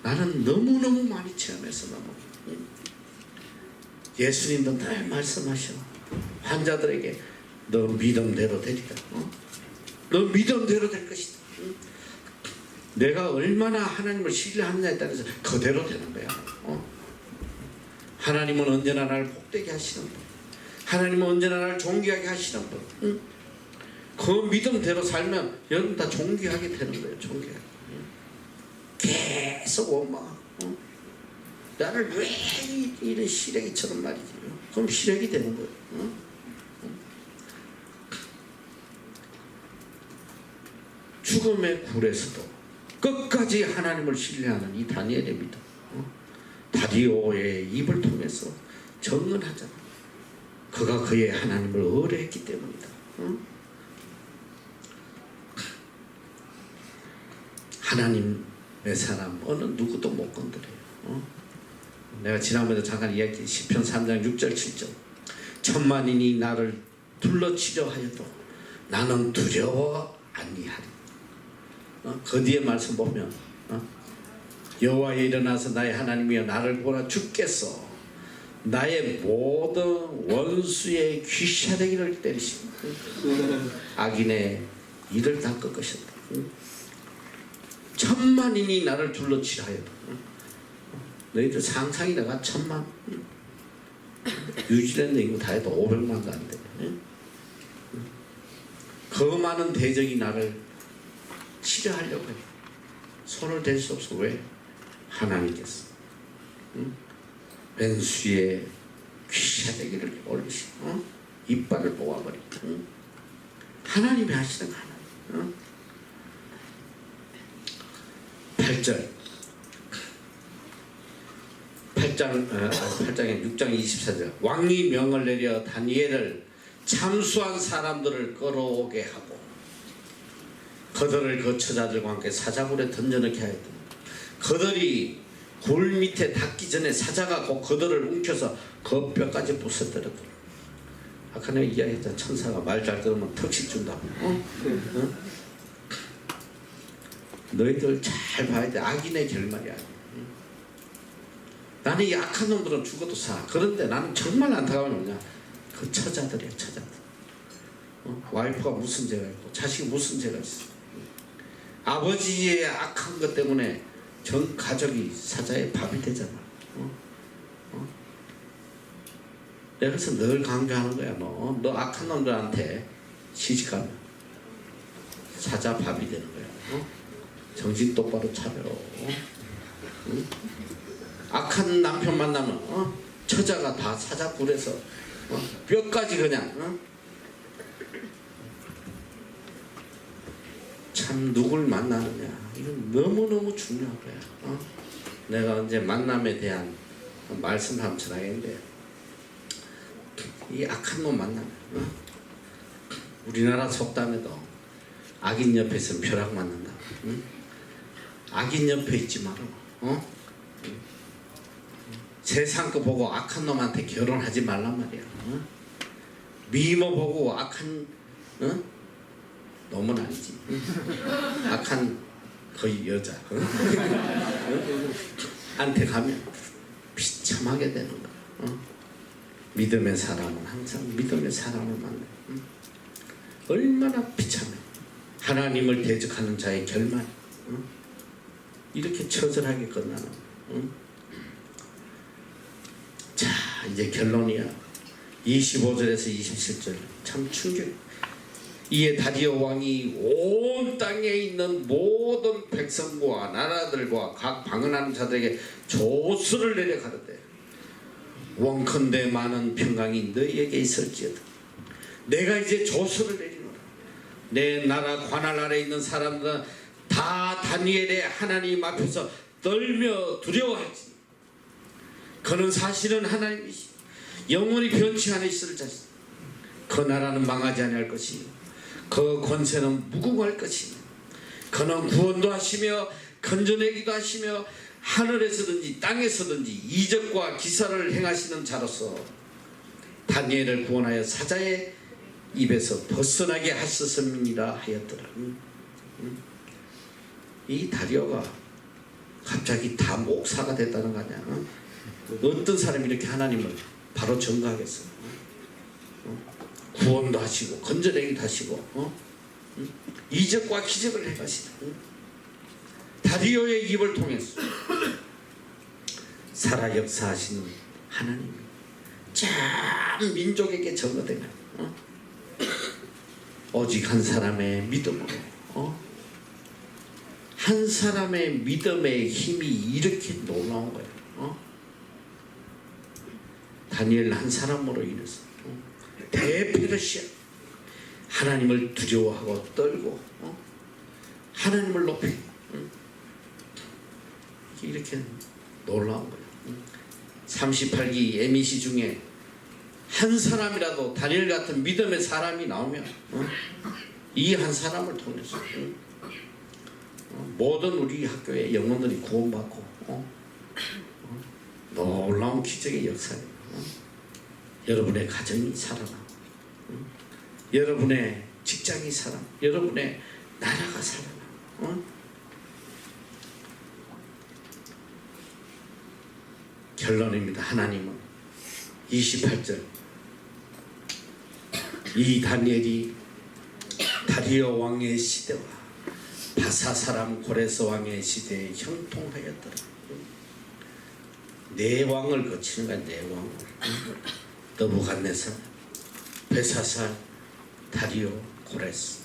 나는 너무너무 많이 체험해서 너무. 예수님도 늘 말씀하셔. 환자들에게 너 믿음대로 되리라. 너 믿음대로 될 것이다. 내가 얼마나 하나님을 신뢰하느냐에 따라서 그대로 되는 거야. 하나님은 언제나 나를 복되게 하시는 분. 하나님은 언제나 나를 존귀하게 하시는 분. 그 믿음대로 살면 여러분 다 존귀하게 되는 거예요. 존귀하게. 계속 원망하고 나를 왜 이런 시래기처럼 말이지. 그럼 시래기 되는 거예요. 죽음의 굴에서도 끝까지 하나님을 신뢰하는 이 다니엘의 믿음. 다리오의 입을 통해서 증언하잖아. 그가 그의 하나님을 의뢰했기 때문이다. 하나님의 사람 어느 누구도 못 건드려요. 내가 지난번에 잠깐 이야기했지. 시편 3장 6절 7절 천만인이 나를 둘러치려 하여도 나는 두려워 아니하리. 그 뒤에 말씀 보면 여호와여 일어나서 나의 하나님이여 나를 보라 주께서 나의 모든 원수의 귀샤대기를 때리시고 악인의 이를 닦을 것이다. 천만인이 나를 둘러치려 하여도 너희들 상상이다가 천만 뉴질랜드 인구 다 해도 500만도 안 돼. 그 많은 대적이 나를 치료하려고 해. 손을 댈 수 없어. 왜? 하나님께서 왼수의 귀샤대기를 올리시고 이빨을 뽑아버리고 하나님이 하시는 하나님. 8장에 6장 24절 왕이 명을 내려 다니엘을 참수한 사람들을 끌어오게 하고 그들을 그 처자들과 함께 사자굴에 던져넣게 하였더니 그들이 굴 밑에 닿기 전에 사자가 곧 그들을 움켜서 그 뼈까지 부숴뜨렸더라. 아까 내가 이야기했잖아. 천사가 말 잘 들으면 턱식 준다고. 너희들 잘 봐야 돼. 악인의 결말이야. 나는 이 악한 놈들은 죽어도 사. 그런데 나는 정말 안타까운 게 뭐냐. 그 처자들이야. 처자들. 와이프가 무슨 죄가 있고 자식이 무슨 죄가 있어. 아버지의 악한 것 때문에 전 가족이 사자의 밥이 되잖아. 내가 그래서 늘 강조하는 거야. 너 악한 놈들한테 시집가면 사자 밥이 되는 거야. 정신 똑바로 차려. 악한 남편 만나면 처자가 다 사자 굴에서 뼈까지 그냥 참 누굴 만나느냐 이건 너무너무 중요한 거야. 내가 이제 만남에 대한 말씀을 한번 전하겠는데 이 악한 놈 만나면 우리나라 속담에도 악인 옆에 있으면 벼락 맞는다. 악인 옆에 있지 마라. 세상 거 보고 악한 놈한테 결혼하지 말란 말이야. 미모 보고 악한 놈은 아니지. 악한 거의 여자 한테 가면 비참하게 되는 거야. 믿음의 사람은 항상 믿음의 사람을 만나. 얼마나 비참해. 하나님을 대적하는 자의 결말. 이렇게 처절하게 끝나는. 자, 이제 결론이야. 25절에서 27절 참 충격. 이에 다리오 왕이 온 땅에 있는 모든 백성과 나라들과 각 방언하는 자들에게 조수를 내려 가르되 원컨대 많은 평강이 너희에게 있을지어다. 내가 이제 조수를 내리노라. 내 나라 관할 아래 있는 사람들은 다 다니엘의 하나님 앞에서 떨며 두려워하지. 그는 사실은 하나님이시 영원히 변치 않으실 자신. 그 나라는 망하지 아니할 것이요 그 권세는 무궁할 것이며 그는 구원도 하시며 건져내기도 하시며 하늘에서든지 땅에서든지 이적과 기사를 행하시는 자로서 다니엘을 구원하여 사자의 입에서 벗어나게 하셨음이라 하였더라. 이 다리오가 갑자기 다 목사가 됐다는 거 아니야. 어떤 사람이 이렇게 하나님을 바로 전가하겠어. 구원도 하시고 건져내기도 하시고 이적과 기적을 행하시다. 다리오의 입을 통해서 살아 역사하시는 하나님이 참 민족에게 전거되면 오직 한 사람의 믿음으로 한 사람의 믿음의 힘이 이렇게 놀라운 거예요. 다니엘 한 사람으로 인해서 대페르시아 하나님을 두려워하고 떨고 하나님을 높이고 이렇게 놀라운 거예요. 38기 MEC 중에 한 사람이라도 다니엘 같은 믿음의 사람이 나오면 이 한 사람을 통해서 모든 우리 학교의 영혼들이 구원받고 놀라운 기적의 역사예요. 여러분의 가정이 살아나고 여러분의 직장이 살아나고 여러분의 나라가 살아나고 결론입니다. 하나님은 28절 이 다니엘이 다리오 왕의 시대와 바사 사람 고레스 왕의 시대에 형통하였더라. 네 왕을 거치는 거야. 네 왕을. 느부갓네살, 벨사살, 다리오, 고레스.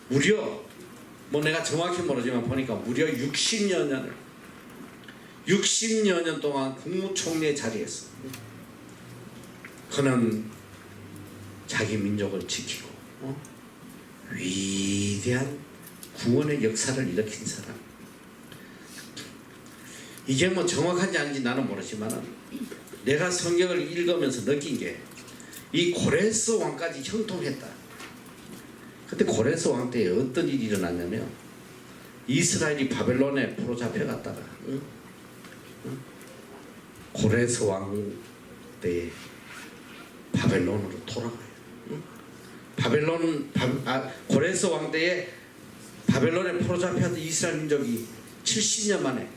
무려 내가 정확히 모르지만 보니까 무려 60여 년 동안 국무총리의 자리에서 그는 자기 민족을 지키고 위대한 구원의 역사를 일으킨 사람. 이게 정확한지 아닌지 나는 모르지만 내가 성경을 읽으면서 느낀 게 이 고레스 왕까지 형통했다. 그때 고레스 왕 때에 어떤 일이 일어났냐면 이스라엘이 바벨론에 포로 잡혀갔다가 고레스 왕 때에 바벨론으로 돌아가요. 고레스 왕 때에 바벨론에 포로 잡혀서 이스라엘 민족이 70년 만에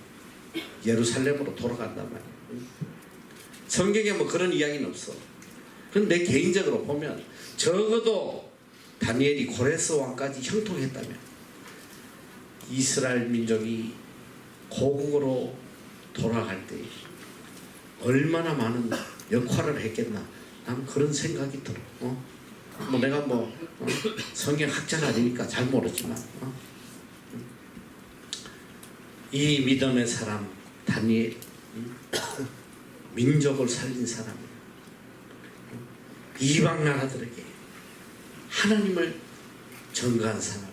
예루살렘으로 돌아간단 말이에요. 성경에 그런 이야기는 없어. 그런데 개인적으로 보면 적어도 다니엘이 고레스 왕까지 형통했다면 이스라엘 민족이 고국으로 돌아갈 때 얼마나 많은 역할을 했겠나. 난 그런 생각이 들어. 뭐 내가 성경 학자가 아니니까 잘 모르지만 이 믿음의 사람 다니엘 민족을 살린 사람이에요. 이방 나라들에게 하나님을 전가한 사람.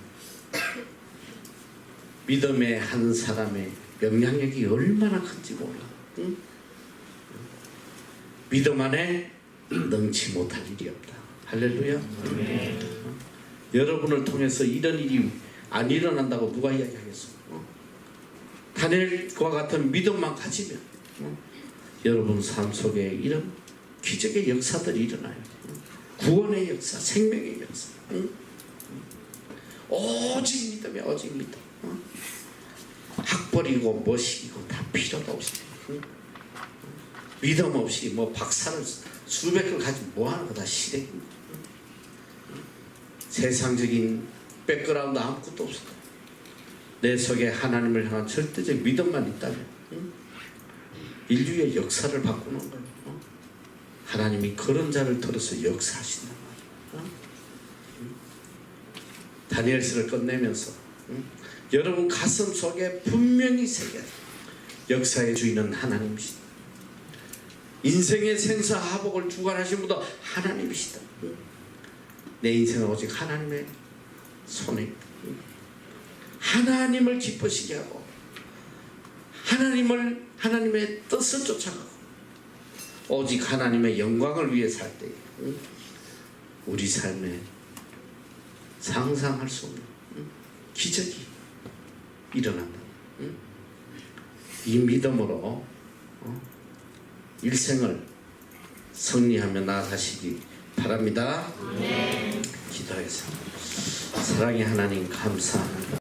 믿음의 한 사람의 영향력이 얼마나 큰지 몰라. 응? 믿음 안에 능치 못할 일이 없다. 할렐루야. 여러분을 통해서 이런 일이 안 일어난다고 누가 이야기하겠어? 다니엘과 같은 믿음만 가지면 여러분 삶 속에 이런 기적의 역사들이 일어나요. 구원의 역사, 생명의 역사. 오직 믿음에 오직 믿음. 학벌이고 머시기고 다 필요도 없이 믿음 없이 뭐 박사를 수백 개 가지고 뭐하는 거다 시댁입니다. 세상적인 백그라운드 아무것도 없어. 내 속에 하나님을 향한 절대적 믿음만 있다면 인류의 역사를 바꾸는 거예요. 하나님이 그런 자를 들어서 역사하신단 말이에요. 다니엘서를 끝내면서 여러분 가슴 속에 분명히 새겨야 돼요. 역사의 주인은 하나님이시다. 인생의 생사하복을 주관하신 분도 하나님이시다. 내 인생은 오직 하나님의 손에 있다. 하나님을 기쁘시게 하고 하나님의 뜻을 쫓아가고 오직 하나님의 영광을 위해 살 때 우리 삶에 상상할 수 없는 기적이 일어난다. 이 믿음으로 일생을 승리하며 나아가시기 바랍니다. 기도하겠습니다. 사랑의 하나님 감사합니다.